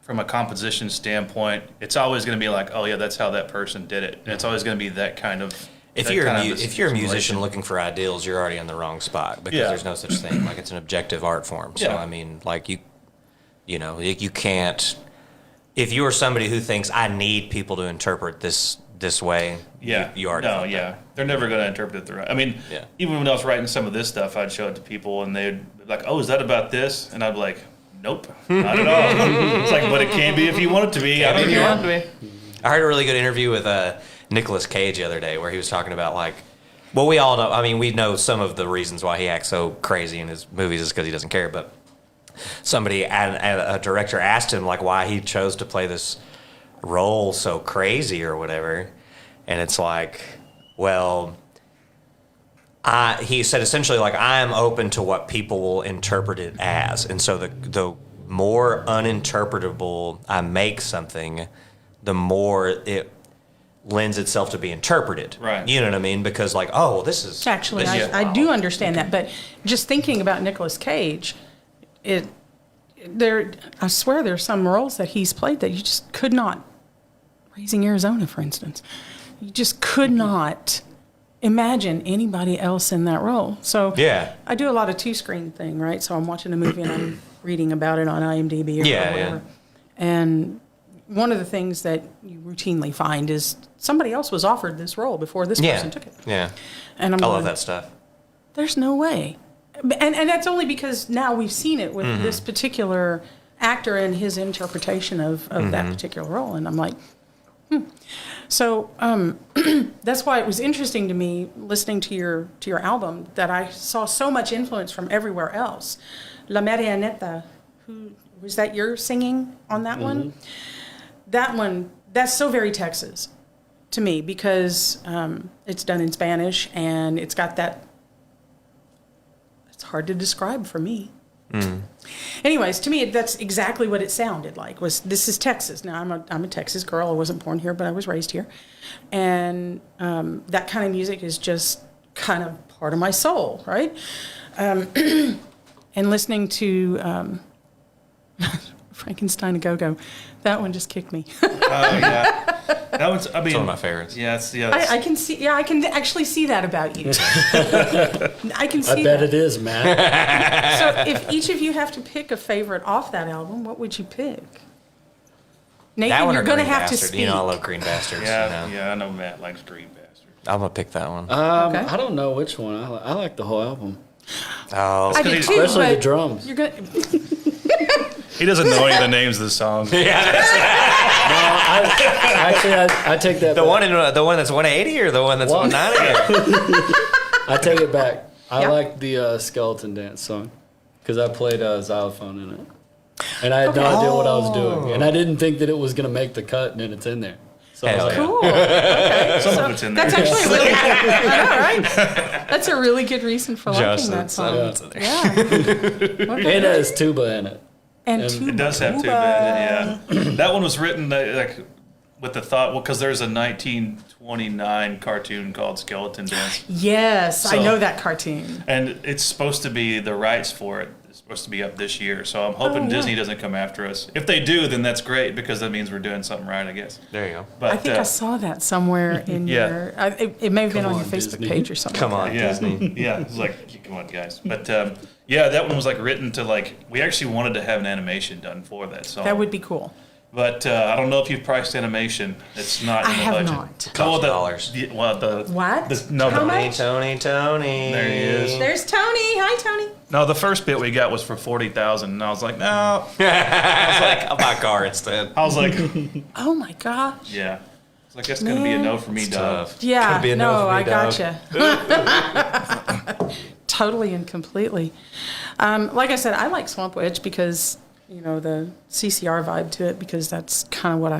A: from a composition standpoint, it's always going to be like, oh yeah, that's how that person did it. And it's always going to be that kind of.
B: If
A: that
B: you're
A: kind of
B: if you're a musician
A: simulation.
B: looking for ideals, you're already in the wrong spot because
A: Yeah.
B: there's no such thing. Like it's an objective art form. So
A: Yeah.
B: like you can't. If you are somebody who thinks I need people to interpret this way,
A: Yeah.
B: you already.
A: No,
B: fucked
A: yeah.
B: up.
A: They're never going to interpret it the right.
B: Yeah.
A: Even when I was writing some of this stuff, I'd show it to people, and they'd be like, "Oh, is that about this?" And I'd be like, "Nope, not at all." It's like, but it can be if you want it to be. I don't care.
B: I heard a really good interview with Nicolas Cage the other day where he was talking about like, well, we all know. We know some of the reasons why he acts so crazy in his movies is because he doesn't care. But a director asked him like why he chose to play this role so crazy or whatever, and it's like, well, he said essentially like I am open to what people will interpret it as, and so the more uninterpretable I make something, the more it lends itself to be interpreted.
A: Right.
B: You know what I mean? Because like, oh, well, this is
C: Actually,
B: this is
C: I
B: wild.
C: do understand that, but just thinking about Nicolas Cage, I swear there's some roles that he's played that you just could not. Raising Arizona, for instance, you just could not imagine anybody else in that role. So
B: Yeah.
C: I do a lot of two-screen thing, right? So I'm watching a movie and I'm reading about it on IMDb or
B: Yeah,
C: whatever.
B: yeah.
C: And one of the things that you routinely find is somebody else was offered this role before this
B: Yeah.
C: person took it.
B: Yeah.
C: And I'm
B: I
C: going,
B: love that stuff.
C: there's no way. And that's only because now we've seen it with this particular actor and his interpretation of that particular role. And I'm like, So that's why it was interesting to me listening to your album that I saw so much influence from everywhere else. La Marioneta, who was that your singing on that one? That one, that's so very Texas to me because it's done in Spanish and it's got that. It's hard to describe for me. Anyways, to me, that's exactly what it sounded like. This is Texas. Now, I'm a Texas girl. I wasn't born here, but I was raised here, and that kind of music is just kind of part of my soul, right? And listening to, Frankenstein a Go-Go. That one just kicked me.
A: Oh yeah, that one's. I mean,
B: It's one of my favorites.
A: Yeah, it's
C: I can see. Yeah, I can actually see that about you. I can see.
D: I bet
C: that.
D: it is, Matt.
C: So, if each of you have to pick a favorite off that album, what would you pick? Nathan,
B: That one
C: you're
B: or
C: going to
B: Green
C: have to
B: Bastard.
C: speak.
B: You know I love Green Bastards.
A: yeah,
B: you know.
A: yeah. I know Matt likes Green Bastard.
B: I'm gonna pick that one.
C: Okay.
D: I don't know which one. I like the whole album,
B: Oh,
C: I did too,
D: especially the
C: but
D: drums.
C: you're going.
A: He doesn't know any of the names of the songs.
D: Actually, I take that.
B: the
D: back.
B: the one that's 180 or the one that's
D: What?
B: 190?
D: I take it back. I
C: Yeah.
D: like the skeleton dance song because I played xylophone in it, and I had no idea what I was doing, and I didn't think that it was gonna make the cut, and then it's in there. So I was
B: Hell
D: like,
B: yeah.
C: Cool. Okay.
A: Some of it's in there.
C: That's actually a really. I know, right? That's a really good reason for liking that song. Yeah.
D: and it has tuba in it.
C: And
D: It
A: It does have two bad, yeah. That one was written like with the thought, well, because there's a 1929 cartoon called Skeleton Dance,
C: Yes, I
A: So-
C: know that cartoon.
A: and it's supposed to be the rights for it. It's supposed to be up this year, so I'm hoping
C: Oh, yeah.
A: Disney doesn't come after us. If they do, then that's great because that means we're doing something right, I guess.
B: There you go.
A: But
C: I think I saw that somewhere in
A: Yeah.
C: your. It may have been
D: Come
C: on your
D: on,
C: Facebook
D: Disney.
C: page or something.
B: Come
C: like
B: on,
A: yeah,
B: Disney.
A: yeah, it's like come on, guys. But yeah, that one was like written to like we actually wanted to have an animation done for that song.
C: That would be cool.
A: But I don't know if you've priced animation. It's not in
C: I
A: the
C: have
A: budget.
C: not.
A: Oh, the,
B: $1,000.
A: the- well, the
C: What?
A: no,
C: How
A: the,
C: much?
B: Tony.
A: There he is.
C: There's Tony. Hi, Tony.
A: No, the first bit we got was for 40,000, and I was like, no.
B: I was like, I'll buy a car instead.
A: I was like,
C: Oh my gosh.
A: yeah. It's like that's gonna be a no for me,
B: It's
A: dog.
B: tough.
C: Yeah.
B: Could be a no
C: No,
B: for me,
C: I
B: dog.
C: gotcha. Totally and completely. Like I said, I like Swamp Wedge because the CCR vibe to it because that's kind of what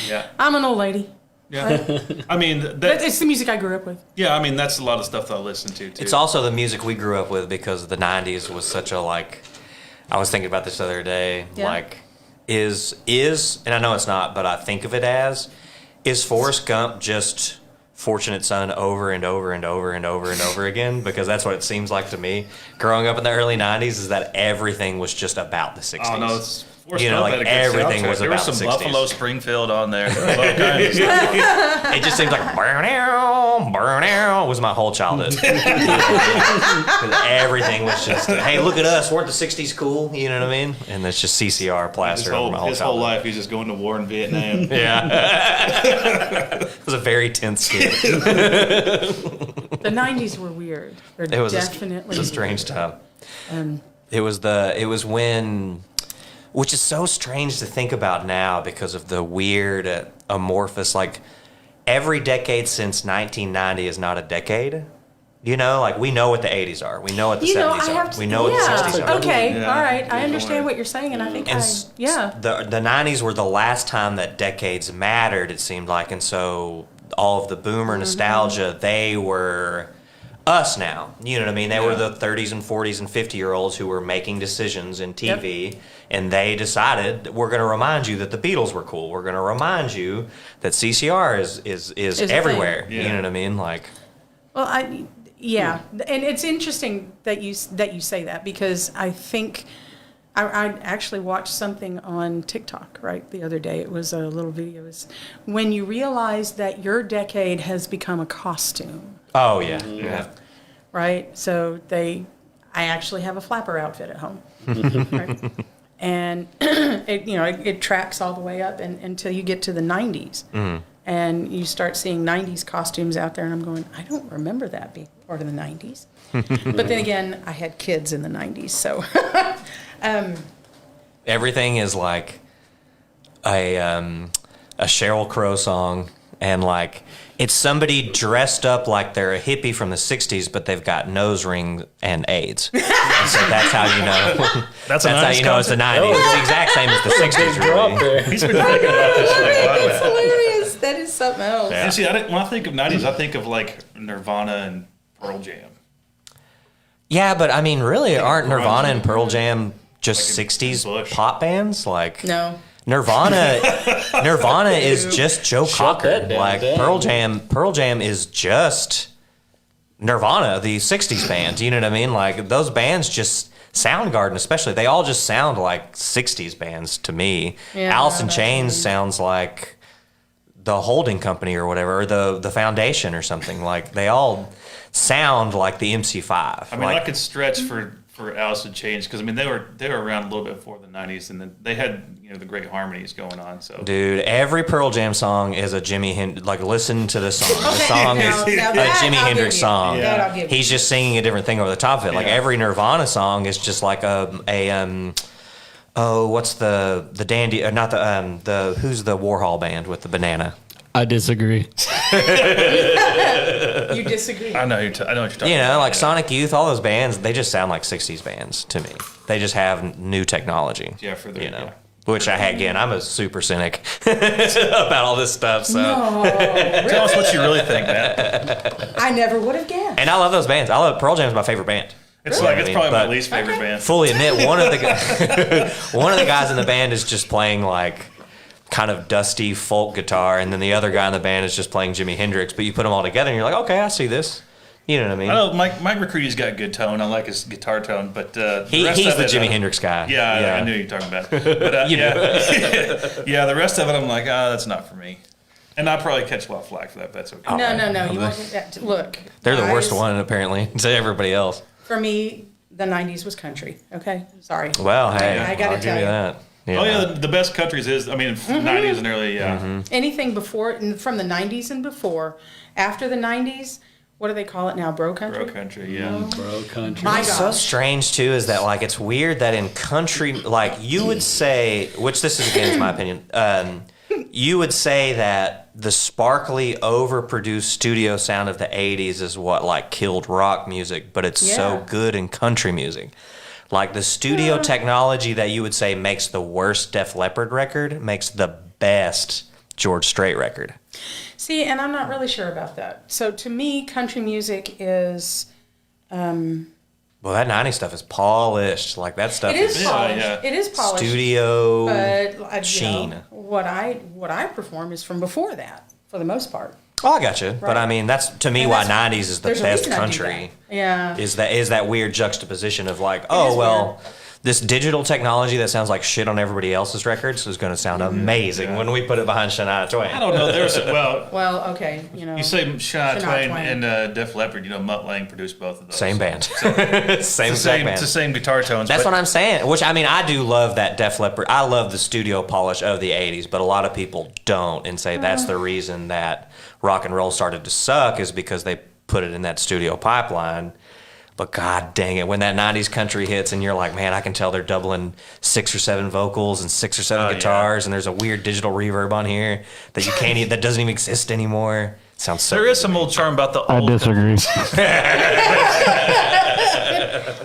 A: Yeah,
C: I'm an old lady.
A: yeah. I mean,
C: But it's the music I grew up with.
A: yeah. I mean, that's a lot of stuff that I listen to too.
B: It's also the music we grew up with because the 90s was such a like. I was thinking about this the other day.
C: Yeah.
B: Like, is and I know it's not, but I think of it as is Forrest Gump just Fortunate Son over and over and over and over and over again? Because that's what it seems like to me. Growing up in the early 90s is that everything was just about the 60s.
A: Oh no, it's
B: You know, like, everything was
A: there
B: about
A: was some
B: the 60s.
A: Buffalo Springfield on there. All kinds of stuff.
B: It just seems like burn out was my whole childhood. 'Cause everything was just, hey, look at us, weren't the 60s cool? You know what I mean? And it's just CCR
A: His
B: plastered over my
A: whole,
B: whole
A: his whole
B: childhood.
A: life, he's just going to war in Vietnam.
B: Yeah. It was a very tense kid.
C: The 90s were weird. They're
B: It was
C: definitely
B: a strange time.
C: Um,
B: It was when, which is so strange to think about now because of the weird amorphous, like every decade since 1990 is not a decade. You know, like we know what the 80s are. We know what the 70s are. We know what the 60s are.
C: Okay,
A: Yeah.
C: all right. I
A: Yeah.
C: understand what you're saying, and I think
B: The 90s were the last time that decades mattered, it seemed like. And so all of the boomer nostalgia, they were us now. You know what I mean? They were the 30s and 40s and 50-year-olds who were making decisions in TV, and they decided, we're going to remind you that the Beatles were cool. We're going to remind you that CCR is
C: a
B: everywhere.
A: thing. Yeah.
B: You know what I mean? Like,
C: Well, and it's interesting that you say that because I think I actually watched something on TikTok the other day. It was a little video. It was when you realize that your decade has become a costume,
B: oh yeah, yeah.
C: right? So I actually have a flapper outfit at home, right? And it tracks all the way up until you get to the 90s. And you start seeing 90s costumes out there, and I'm going, I don't remember that being part of the 90s. But then again, I had kids in the 90s, so.
B: Everything is like a Sheryl Crow song, and like it's somebody dressed up like they're a hippie from the 60s, but they've got nose ring and AIDS. And so that's how you know.
A: That's a
B: how
A: 90s
B: you know it's the 90s. It's the exact same as the 60s,
D: Drop
B: really.
D: there.
A: He's been thinking about this for a while.
C: That's hilarious. That is something else.
B: Yeah.
A: You see, when I think of 90s, I think of like Nirvana and Pearl Jam.
B: Yeah, but I mean, really, aren't
A: Grunge.
B: Nirvana and Pearl Jam just
A: Like in
B: 60s
A: Bush.
B: pop bands? Like
C: No.
B: Nirvana is just Joe Cocker.
D: that down,
B: Like
D: damn.
B: Pearl Jam is just Nirvana, the 60s band. You know what I mean? Like those bands just Soundgarden especially, they all just sound like 60s bands to me.
C: Yeah,
B: Alice in
C: that's
B: Chains
C: right.
B: sounds like the holding company or whatever, or the foundation or something. Like, they all sound like the MC5.
A: I mean, I could stretch for Alice in Chains because I mean they were around a little bit before the '90s, and then they had the great harmonies going on. So,
B: dude, every Pearl Jam song is a Jimi Hendrix. Like, listen to the song. The song
C: now-
B: is
C: now
B: a
C: that
B: Jimi
C: I'll
B: Hendrix
C: give you.
B: song.
C: That I'll give you.
B: He's just singing a different thing over the top of it. Like,
A: Yeah.
B: every Nirvana song is just like what's the dandy? Not the who's the Warhol band with the banana?
D: I disagree.
C: You disagree?
A: I know I know what you're talking
B: You know,
A: about.
B: like
A: Yeah.
B: Sonic Youth, all those bands, they just sound like 60s bands to me. They just have new technology.
A: Yeah, for their- yeah.
B: Which again, I'm a super cynic about all this stuff. So,
A: Tell us what you really think, man.
C: I never would have guessed.
B: and I love those bands. I love Pearl Jam's my favorite band.
A: It's
B: Really?
A: like it's probably my
B: But-
A: least favorite band.
B: Fully admit one of the one of the guys in the band is just playing like kind of dusty folk guitar, and then the other guy in the band is just playing Jimi Hendrix. But you put them all together, and you're like, okay, I see this. You know what I mean?
A: I know Mike McCready's got good tone. I like his guitar tone, but
B: He's
A: rest of
B: the
A: it,
B: Jimi Hendrix guy.
A: Yeah, I knew you were talking about. But
B: You
A: yeah, the rest of it, I'm like, that's not for me. And I'll probably catch a lot of flack for that. But that's okay.
C: No. You won't, look.
B: They're the worst
C: guys,
B: one, apparently, to everybody else.
C: For me, the 90s was country. Okay? Sorry.
B: Well, hey,
C: I gotta
B: I'll give
C: tell
B: you
C: you.
B: that.
A: Oh yeah, the best countries is
C: Mm-hmm.
A: 90s and early. Yeah,
C: Anything before, from the 90s and before, after the 90s, what do they call it now? Bro country?
A: bro country. Yeah,
D: Bro country.
C: My
B: What's so
C: gosh.
B: strange too is that like it's weird that in country, like you would say, which this is again is my opinion, you would say that the sparkly, overproduced studio sound of the '80s is what like killed rock music, but it's so
C: Yeah.
B: good in country music. Like the studio technology that you would say makes the worst Def Leppard record makes the best George Strait record.
C: See, and I'm not really sure about that. So to me, country music is,
B: Well, that '90s stuff is polished. Like that stuff
C: it is
B: is
C: polished.
A: yeah.
C: It is polished.
B: studio.
C: But
B: sheen.
C: What I perform is from before that, for the most part.
B: Oh, I got you. But
C: Right.
B: I mean, that's to me
C: And
B: why
C: that's-
B: '90s is the
C: there's a
B: best
C: reason I do
B: country.
C: that. Yeah.
B: Is that weird juxtaposition of like,
C: is
B: oh well,
C: weird.
B: this digital technology that sounds like shit on everybody else's records is going to sound amazing when we put it behind Shania Twain.
A: I don't know. There's
C: Well, okay,
A: you say Shania
C: Shania
A: Twain
C: Twain.
A: and Def Leppard. Mutt Lange produced both of those.
B: Same band, same
A: It's the
B: exact band.
A: it's the same guitar tones.
B: That's
A: but
B: what I'm saying. Which I mean, I do love that Def Leppard. I love the studio polish of the '80s, but a lot of people don't, and say that's the reason that rock and roll started to suck is because they put it in that studio pipeline. But god dang it, when that '90s country hits, and you're like, man, I can tell they're doubling 6 or 7 vocals and 6 or 7
A: Oh, yeah.
B: guitars, and there's a weird digital reverb on here that you can't, that doesn't even exist anymore. Sounds so.
A: There
B: good
A: is
B: to
A: some
B: me.
A: old charm about the
D: I
A: old.
D: disagree.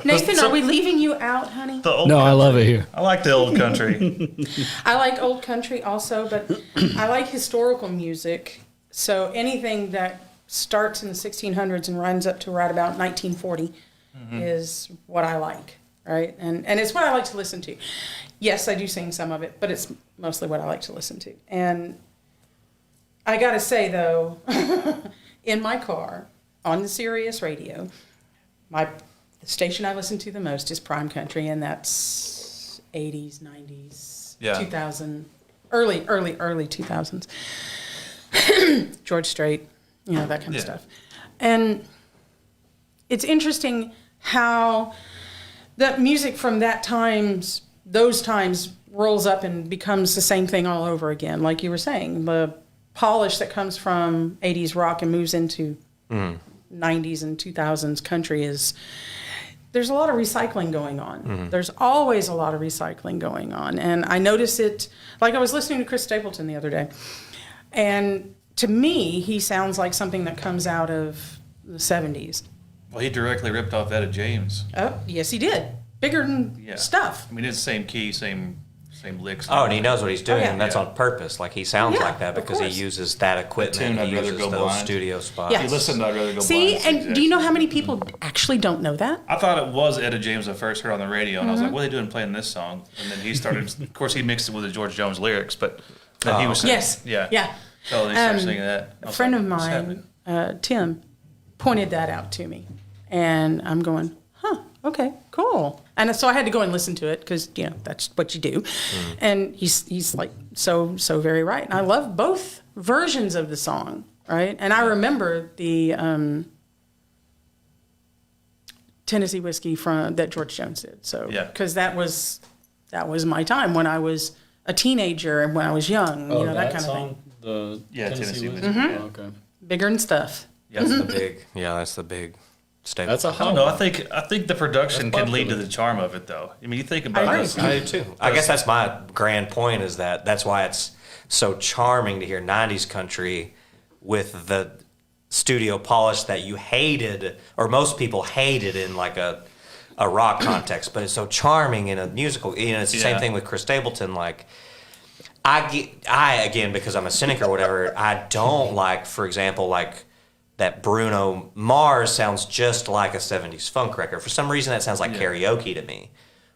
C: Nathan, are we leaving you out, honey?
A: The old
D: No, I
A: country.
D: love it here.
A: I like the old country.
C: I like old country also, but I like historical music. So anything that starts in the 1600s and runs up to right about 1940 is what I like, right? And it's what I like to listen to. Yes, I do sing some of it, but it's mostly what I like to listen to. And I got to say, though, in my car, on the Sirius radio, the station I listen to the most is Prime Country, and that's 80s, 90s,
A: Yeah.
C: 2000, early 2000s. George Strait, that kind of
A: Yeah.
C: stuff. And it's interesting how that music from those times rolls up and becomes the same thing all over again. Like you were saying, the polish that comes from 80s rock and moves into 90s and 2000s country there's a lot of recycling going on. There's always a lot of recycling going on. And I notice it, like I was listening to Chris Stapleton the other day, and to me, he sounds like something that comes out of the 70s.
A: Well, he directly ripped off Etta James.
C: Oh, yes, he did. Bigger than
A: Yeah.
C: stuff.
A: I mean, it's the same key, same licks.
B: Oh, and he knows what he's doing,
C: yeah.
B: and that's
A: Yeah.
B: on purpose. Like he sounds
C: Yeah,
B: like that
C: of
B: because he
C: course.
B: uses that equipment.
A: tune, I'd
B: He
A: rather
B: uses
A: go
B: those
A: blind.
B: studio spots.
C: Yeah.
A: If you listen, I'd rather go
C: See,
A: blind.
C: and do you know how many people actually don't know that?
A: I thought it was Etta James I first heard on the radio, and I was like, what are they doing playing this song? And then he started, of course, he mixed it with the George Jones lyrics, but then he was saying,
C: Yes.
A: yeah.
C: Yeah.
A: So they started singing that. I
C: A
A: was
C: friend
A: like,
C: of
A: what's
C: mine,
A: happening?
C: Tim, pointed that out to me. And I'm going, huh, Okay, cool. And so I had to go and listen to it because that's what you do. And he's like so very right. And I love both versions of the song, right? And I remember the Tennessee Whiskey that George Jones did. So because that was my time when I was a teenager and when I was young, that kind
D: song?
C: of thing.
D: The
A: Tennessee
D: Whiskey.
C: Mm-hmm.
D: Oh, okay.
C: Bigger and stuff.
A: Yeah,
B: That's the big staple.
D: That's a
A: I
D: hot
A: don't know.
D: one.
A: I think the production
D: That's
A: can lead to
D: popular.
A: the charm of it, though. I mean, you think about
C: I
A: this.
C: agree.
B: I do too. I guess that's my grand point is that's why it's so charming to hear 90s country with the studio polish that you hated, or most people hated in like a rock context, but it's so charming in a musical. It's the same thing with Chris Stapleton. Like, I again, because I'm a cynic or whatever, I don't like, for example, like that Bruno Mars sounds just like a 70s funk record. For some reason, that sounds like karaoke to me.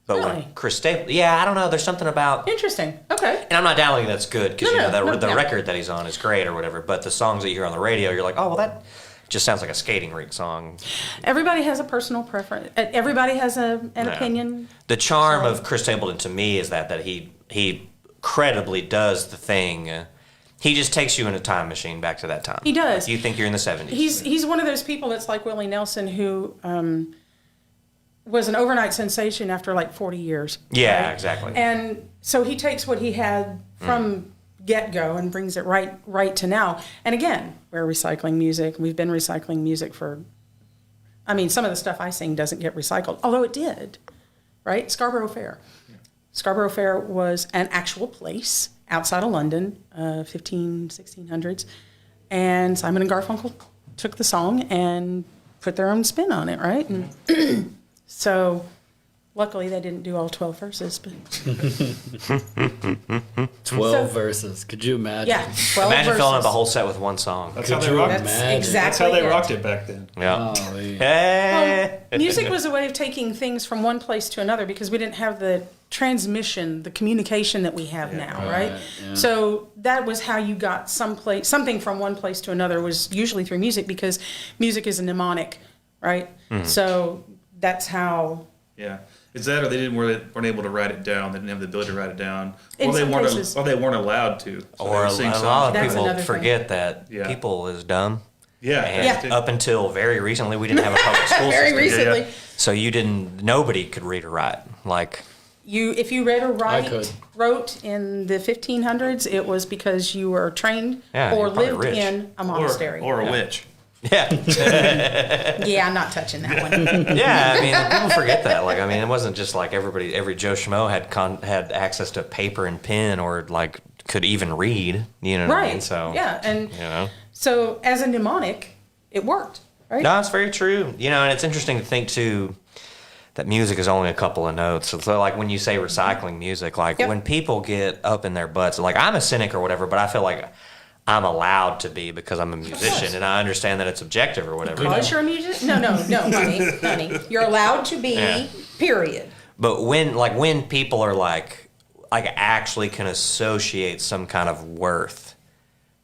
B: But
C: Really?
B: when Chris Stapleton, I don't know, there's something about,
C: Interesting. Okay.
B: and I'm not doubting that's good because
C: No,
B: the
C: no.
B: record that he's on is great or whatever. But the songs that you hear on the radio, you're like, oh well, that just sounds like a skating rink song.
C: Everybody has a personal preference. Everybody has an opinion.
B: The charm of Chris Stapleton to me is that he credibly does the thing. He just takes you in a time machine back to that time.
C: He does.
B: Like you think you're in the 70s.
C: He's one of those people that's like Willie Nelson who was an overnight sensation after like 40 years.
B: Yeah,
C: right?
B: exactly.
C: And so he takes what he had from get-go and brings it right to now. And again, we're recycling music. We've been recycling music some of the stuff I sing doesn't get recycled, although it did, right? Scarborough Fair. Yeah. Scarborough Fair was an actual place outside of London, 1600s. And Simon and Garfunkel took the song and put their own spin on it, right? And so luckily they didn't do all 12 verses, but
D: 12 verses. Could you imagine?
C: yeah, 12
B: Imagine
C: verses.
B: filling up a whole set with one song.
F: That's how
D: Could
F: they
D: you
F: rocked.
C: That's
D: imagine?
C: exactly
F: That's how they
C: it.
F: rocked it back then.
B: Yeah.
D: Golly.
B: Hey.
C: Music was a way of taking things from one place to another because we didn't have the transmission, the communication that we have now, right?
D: yeah.
C: So that was how you got something from one place to another was usually through music because music is a mnemonic, right? So that's how.
A: Yeah. Is that, or they weren't able to write it down? They didn't have the ability to write it down,
C: In
A: or they
C: some
A: weren't,
C: cases.
A: or they weren't allowed to. So they
B: Or
A: would
B: a
A: sing
B: lot
A: songs.
B: of
C: That's
B: people
C: another thing.
B: forget that
A: Yeah.
B: people is dumb.
A: Yeah.
B: And
C: Yeah.
B: up until very recently, we didn't have a public school
C: Very
B: system.
C: recently,
A: yeah.
B: So nobody could read or write. Like,
C: if you read or
D: could.
C: wrote in the 1500s, it was because you were trained
B: Yeah,
C: or
B: you're probably
C: lived
B: rich.
C: in a monastery.
A: Or a witch.
B: yeah.
C: Yeah, I'm not touching that one.
B: Yeah, I mean, people forget that. Like, I mean, it wasn't just like every Joe Schmo had access to paper and pen or like could even read. You know what I mean?
C: Right.
B: So
C: yeah, and
B: you know,
C: so as a mnemonic, it worked, right?
B: no, it's very true. You know, and it's interesting to think too that music is only a couple of notes. So like when you say recycling music, like
C: Yep.
B: when people get up in their butts, like I'm a cynic or whatever, but I feel like I'm allowed to be because I'm a musician and I understand that it's objective or whatever.
C: Because you're a musician? No, honey. You're allowed to be,
B: Yeah.
C: period.
B: But when people are like actually can associate some kind of worth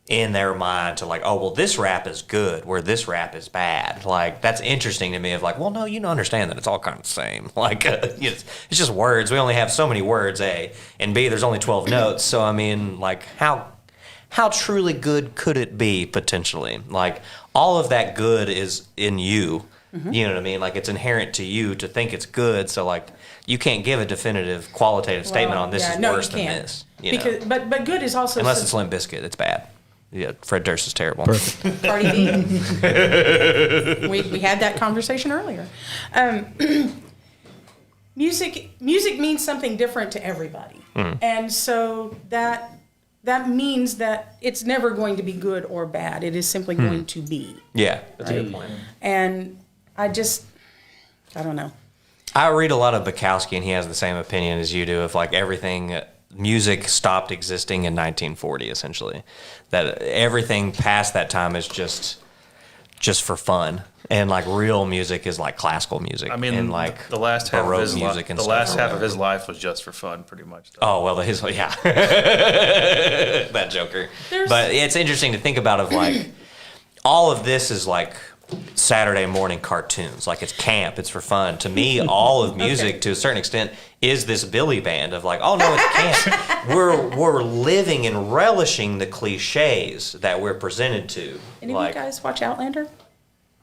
B: in their mind to like, oh well, this rap is good, where this rap is bad. Like that's interesting to me. Of like, well, no, you don't understand that it's all kind of the same. Like it's just words. We only have so many words, A, and B. There's only 12 notes. So I mean, like how truly good could it be potentially? Like all of that good is in you. You know what I mean? Like it's inherent to you to think it's good. So like you can't give a definitive qualitative statement on this is worse than this. You know?
C: Because, but good is also
B: Unless it's Limp Bizkit, it's bad. Yeah, Fred Durst is terrible.
C: Cardi B. we had that conversation earlier. Music means something different to everybody, and so that means that it's never going to be good or bad. It is simply going to be.
B: Yeah, that's a good point.
C: And I don't know.
B: I read a lot of Bukowski, and he has the same opinion as you do of like everything. Music stopped existing in 1940, essentially. That everything past that time is just for fun, and like real music is like classical music.
A: I mean,
B: and like
A: the last half of
B: Baroque
A: his
B: music
A: life,
B: and
A: the
B: stuff
A: last
B: or
A: half of
B: whatever.
A: his life was just for fun, pretty much. Though.
B: Oh well, yeah, that Joker.
C: There's-
B: But it's interesting to think about of like all of this is like Saturday morning cartoons. Like, it's camp, it's for fun. To me, all of music, to a certain extent, is this Billy Band of like, oh no, it's camp. We're living and relishing the cliches that we're presented to.
C: Any of you guys watch Outlander?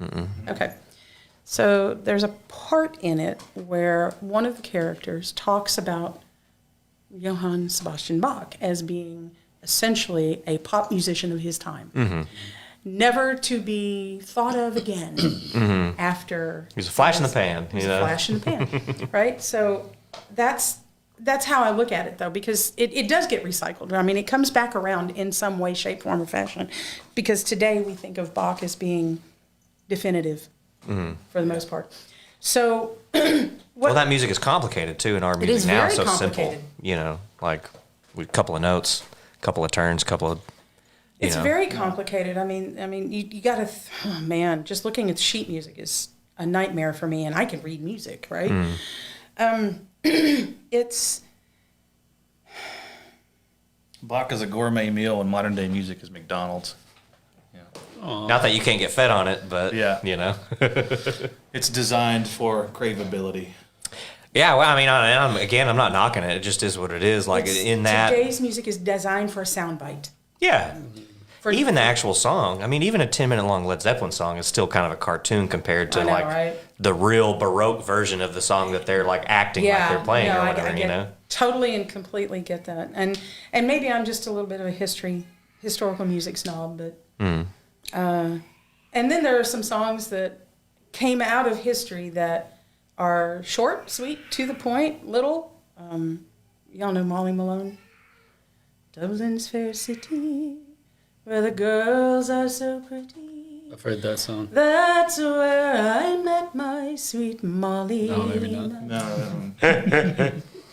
C: Mm-mm. Okay. So there's a part in it where one of the characters talks about Johann Sebastian Bach as being essentially a pop musician of his time. Mm-hmm. Never to be thought of again after.
B: He's a flash in the pan.
C: He's a flash in the pan, right? So that's how I look at it, though, because it does get recycled. I mean, it comes back around in some way, shape, form, or fashion, because today we think of Bach as being definitive for the most part. So,
B: well, that music is complicated too in our music
C: is
B: now.
C: very
B: So
C: complicated.
B: simple, you know, like a couple of notes, couple of turns, couple of.
C: It's very complicated. I mean, you got to. Oh man, just looking at sheet music is a nightmare for me, and I can read music, right? It's.
A: Bach is a gourmet meal, and modern day music is McDonald's.
B: Not that you can't get fed on it, but you know,
A: it's designed for craveability.
B: Yeah, well, I mean, I'm not knocking it. It just is what it is. Like
C: today's music is designed for a soundbite.
B: Yeah. Even the actual song. I mean, even a 10-minute long Led Zeppelin song is still kind of a cartoon compared to right? the real Baroque version of the song that they're like acting like they're playing or whatever.
C: I
B: you know,
C: totally and completely get that. And maybe I'm just a little bit of a historical music snob, but. And then there are some songs that came out of history that are short, sweet, to the point, little. Y'all know Molly Malone? Dublin's fair city, where the girls are so pretty.
D: I've heard that song.
C: That's where I met my sweet Molly.
D: No, maybe not.
A: No.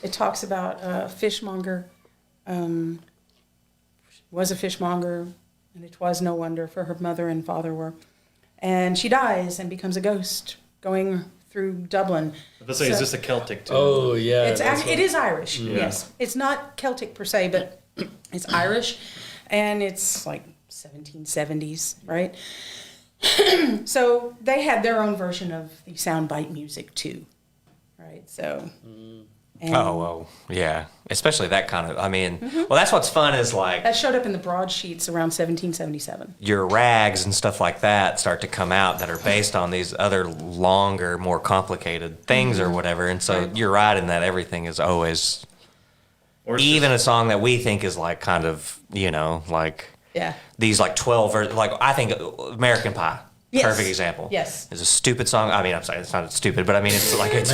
C: It talks about a fishmonger. Was a fishmonger. And it was no wonder, for her mother and father were. And she dies and becomes a ghost going through Dublin.
A: Let's say, is this a Celtic too?
D: Oh, yeah.
C: It is Irish, yes. It's not Celtic per se, but it's Irish. And it's like 1770s, right? So they had their own version of the soundbite music too, right? So...
B: well, yeah. Especially that kind of, I mean, well, that's what's fun is like...
C: That showed up in the broadsheets around 1777.
B: Your rags and stuff like that start to come out that are based on these other longer, more complicated things or whatever. And so you're right in that everything is always... Even a song that we think is like kind of, you know, like...
C: Yeah.
B: These like 12... like, I think American Pie. Yes. Perfect example.
C: Yes.
B: It's a stupid song. I mean, I'm sorry, it's not stupid, but I mean, it's like, it's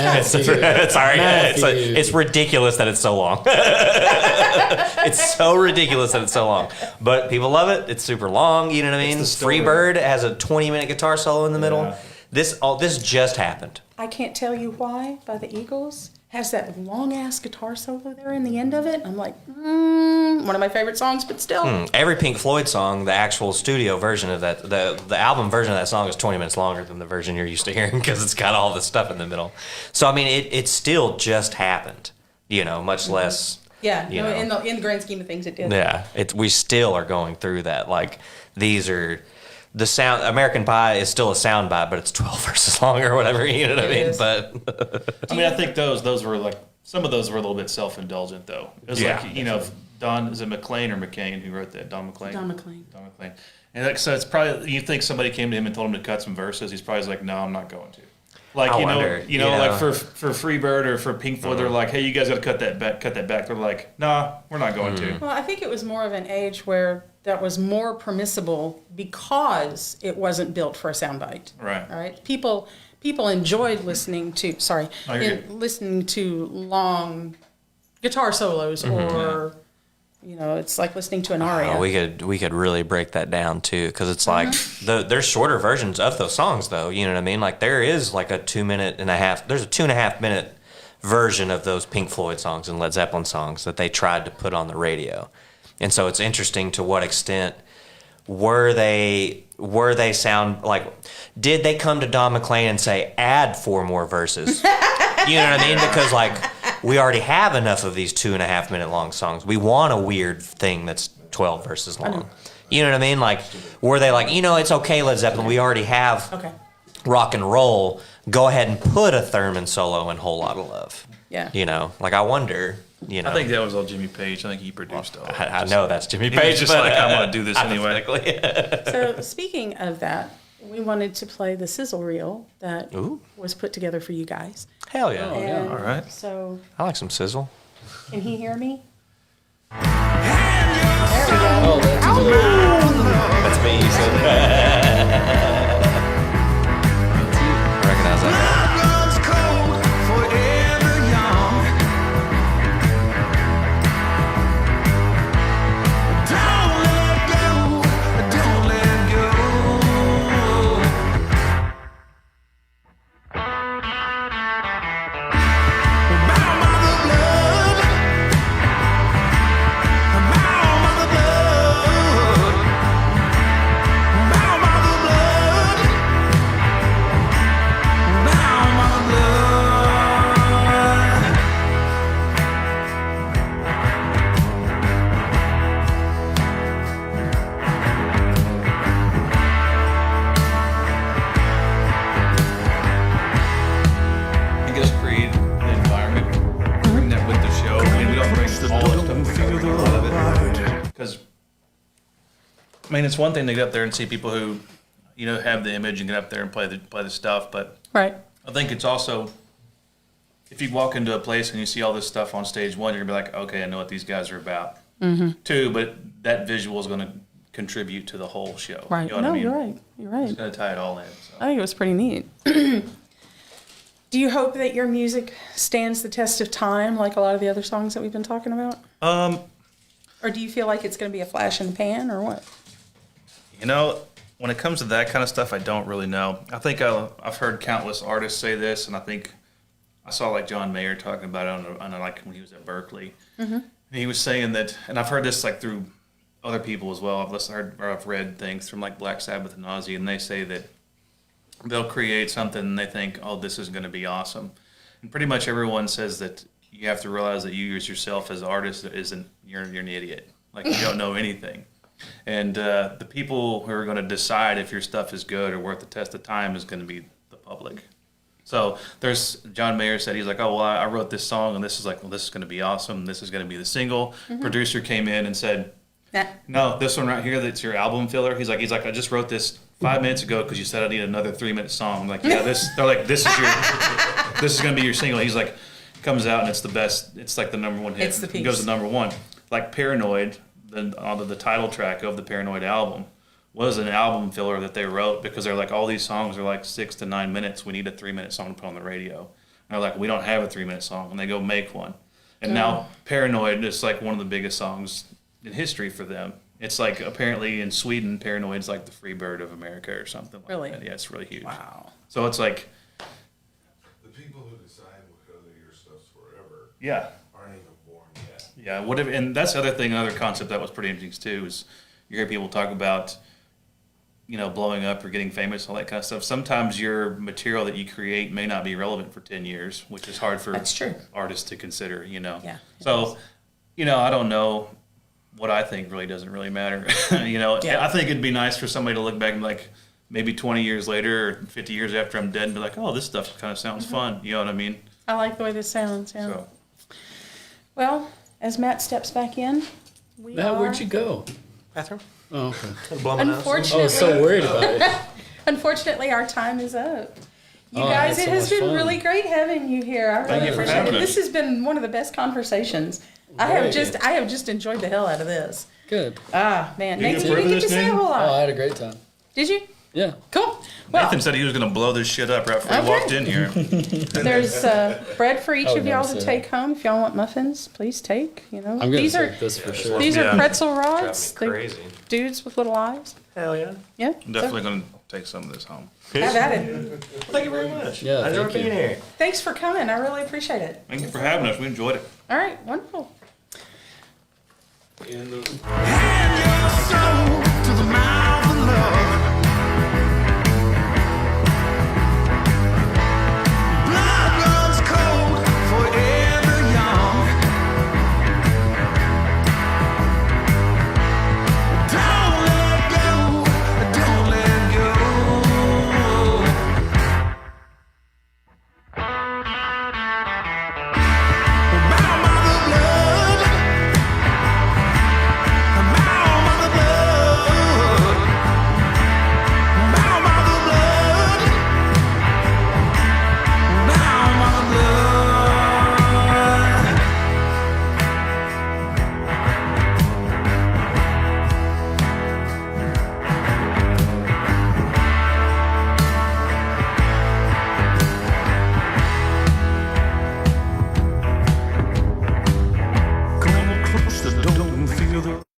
B: ridiculous that it's so long. It's so ridiculous that it's so long. But people love it. It's super long. You know what I mean? Free Bird has a 20-minute guitar solo in the middle.
A: Yeah.
B: This just happened.
C: I can't tell you why, by the Eagles. Has that long-ass guitar solo there in the end of it. I'm like, one of my favorite songs, but still.
B: Every Pink Floyd song, the actual studio version of that, the album version of that song is 20 minutes longer than the version you're used to hearing because it's got all this stuff in the middle. So, I mean, it still just happened, you know, much less...
C: Yeah,
B: you know.
C: in the grand scheme of things, it did.
B: Yeah, we still are going through that. Like, these are... The sound American Pie is still a sound bite, but it's 12 verses long or whatever. You know what I mean? But
A: I mean, I think those were like some of those were a little bit self-indulgent though. It was like, you know, Don, is it McLean or McCain who wrote that? Don McLean.
C: Don McLean.
A: And like, so it's probably, you think somebody came to him and told him to cut some verses. He's probably like, no, I'm not going to. Like, like for Freebird or for Pink Floyd, they're like, hey, you guys got to cut that back. They're like, nah, we're not going to.
C: Well, I think it was more of an age where that was more permissible because it wasn't built for a soundbite.
A: Right.
C: Right. People enjoyed listening to listening to long guitar solos or. You know, it's like listening to an aria.
B: We could really break that down too, because it's like there's shorter versions of those songs, though. You know what I mean? Like there is like a 2.5 minutes. There's a 2.5 minute version of those Pink Floyd songs and Led Zeppelin songs that they tried to put on the radio, and so it's interesting to what extent were they sound like? Did they come to Don McLean and say add 4 more verses? You know what I mean? Because like. We already have enough of these 2.5 minute long songs. We want a weird thing that's 12 verses long. You know what I mean? Like, were they like, it's okay, Led Zeppelin, we already have
C: Okay.
B: rock and roll. Go ahead and put a theremin solo in Whole Lotta Love.
C: Yeah.
B: Like I wonder,
A: I think that was all Jimmy Page. I think he produced all.
B: I know that's Jimmy
A: He
B: Page.
A: was just
B: but,
A: like, I'm gonna do this anyway.
B: hypothetically.
C: So speaking of that, we wanted to play the sizzle reel that
B: Ooh.
C: was put together for you guys.
B: Hell yeah.
C: And
A: All right.
C: So
B: I like some sizzle.
C: can he hear me?
D: Oh, that's
B: That's me. I recognize that.
A: I guess create an environment, bring that with the show. I mean, we don't bring all the stuff, we bring a lot of it. Because, I mean, it's one thing to get up there and see people who, have the image and get up there and play the stuff. But
C: Right.
A: I think it's also, if you walk into a place and you see all this stuff on stage, one, you're gonna be like, okay, I know what these guys are about. Mm-hmm. Two, but that visual is gonna contribute to the whole show.
C: Right.
A: You know what I mean?
C: You're right. You're right.
A: It's gonna tie it all in. So.
C: I think it was pretty neat. Do you hope that your music stands the test of time like a lot of the other songs that we've been talking about? Or do you feel like it's going to be a flash in the pan or what?
A: When it comes to that kind of stuff, I don't really know. I think I've heard countless artists say this, and I think I saw like John Mayer talking about it on like when he was at Berkeley. Mm-hmm. And he was saying that, and I've heard this like through other people as well. I've read things from like Black Sabbath and Ozzy, and they say that they'll create something and they think, oh, this is going to be awesome. And pretty much everyone says that you have to realize that you yourself as an artist you're an idiot. Like you don't know anything. And the people who are going to decide if your stuff is good or worth the test of time is going to be the public. So John Mayer said, he's like, oh, well, I wrote this song and this is going to be awesome. This is going to be the single. Mm-hmm. Producer came in and said, no, this one right here, that's your album filler. He's like, I just wrote this 5 minutes ago because you said I need another 3-minute song. I'm like, yeah, they're like, this is going to be your single. He's like, comes out and it's the best. It's like the number one hit.
C: It's the piece.
A: It goes to number one. Like Paranoid, the title track of the Paranoid album was an album filler that they wrote because they're like, all these songs are like 6 to 9 minutes. We need a 3-minute song to put on the radio. And they're like, we don't have a 3-minute song. And they go make one. And now Paranoid is like one of the biggest songs in history for them. It's like apparently in Sweden, Paranoid's like the free bird of America or something like
C: Really?
A: that. Yeah, it's really huge.
C: Wow.
A: So it's like,
G: the people who decide whether your stuff's forever
A: yeah.
G: aren't even born yet.
A: Yeah, and that's the other thing, another concept that was pretty interesting too, is you hear people talk about, blowing up or getting famous, all that kind of stuff. Sometimes your material that you create may not be relevant for 10 years, which is hard for
C: That's true.
A: artists to consider,
C: Yeah.
A: So, I don't know. What I think really doesn't really matter.
C: Yeah.
A: I think it'd be nice for somebody to look back and be like, maybe 20 years later or 50 years after I'm dead and be like, oh, this stuff kind of sounds fun. You know what I mean?
C: I like the way this sounds, yeah.
A: So,
C: Well, as Matt steps back in,
D: Matt, where'd you go?
B: Bathroom?
D: Oh, okay.
B: Blow my nose.
D: I
C: Unfortunately,
D: was so worried about it.
C: unfortunately, our time is up. You
D: Oh, I
C: guys,
D: had
C: it
D: so
C: has
D: much
C: been
D: fun.
C: really great having you here. I really
A: you for
C: appreciate it.
A: having us.
C: This has been one of the best conversations. I have
D: Great.
C: just enjoyed the hell out of this.
D: Good.
C: Ah, man.
A: You
C: Nathan, you
A: approve
C: didn't
A: of
C: get to
A: this,
C: say a whole
D: Oh, I
C: lot.
D: had a great time.
C: Did you?
D: Yeah.
C: Cool. Well,
A: Nathan said he was going to blow this shit up right before he
C: Okay.
A: walked in here.
C: there's bread for each
D: I would
C: of y'all
D: never
C: to
D: say
C: take home. If y'all want muffins, please take.
D: I'm going
C: these
D: to
C: are
D: take this for sure.
C: these
A: Yeah.
C: are pretzel
B: Drive
C: rods.
B: me
C: They're
B: crazy.
C: dudes with little eyes.
B: Hell yeah.
C: Yeah.
A: I'm definitely going to take some of this home.
C: Have at it.
B: Thank you very much.
D: Yeah,
B: I enjoyed
D: thank you.
B: being here.
C: Thanks for coming. I really appreciate it.
A: Thank you for having us. We enjoyed it.
C: All right. Wonderful.
G: In the
H: Hand your soul to the mouth of love. Blood runs cold, forever young. Don't let feel the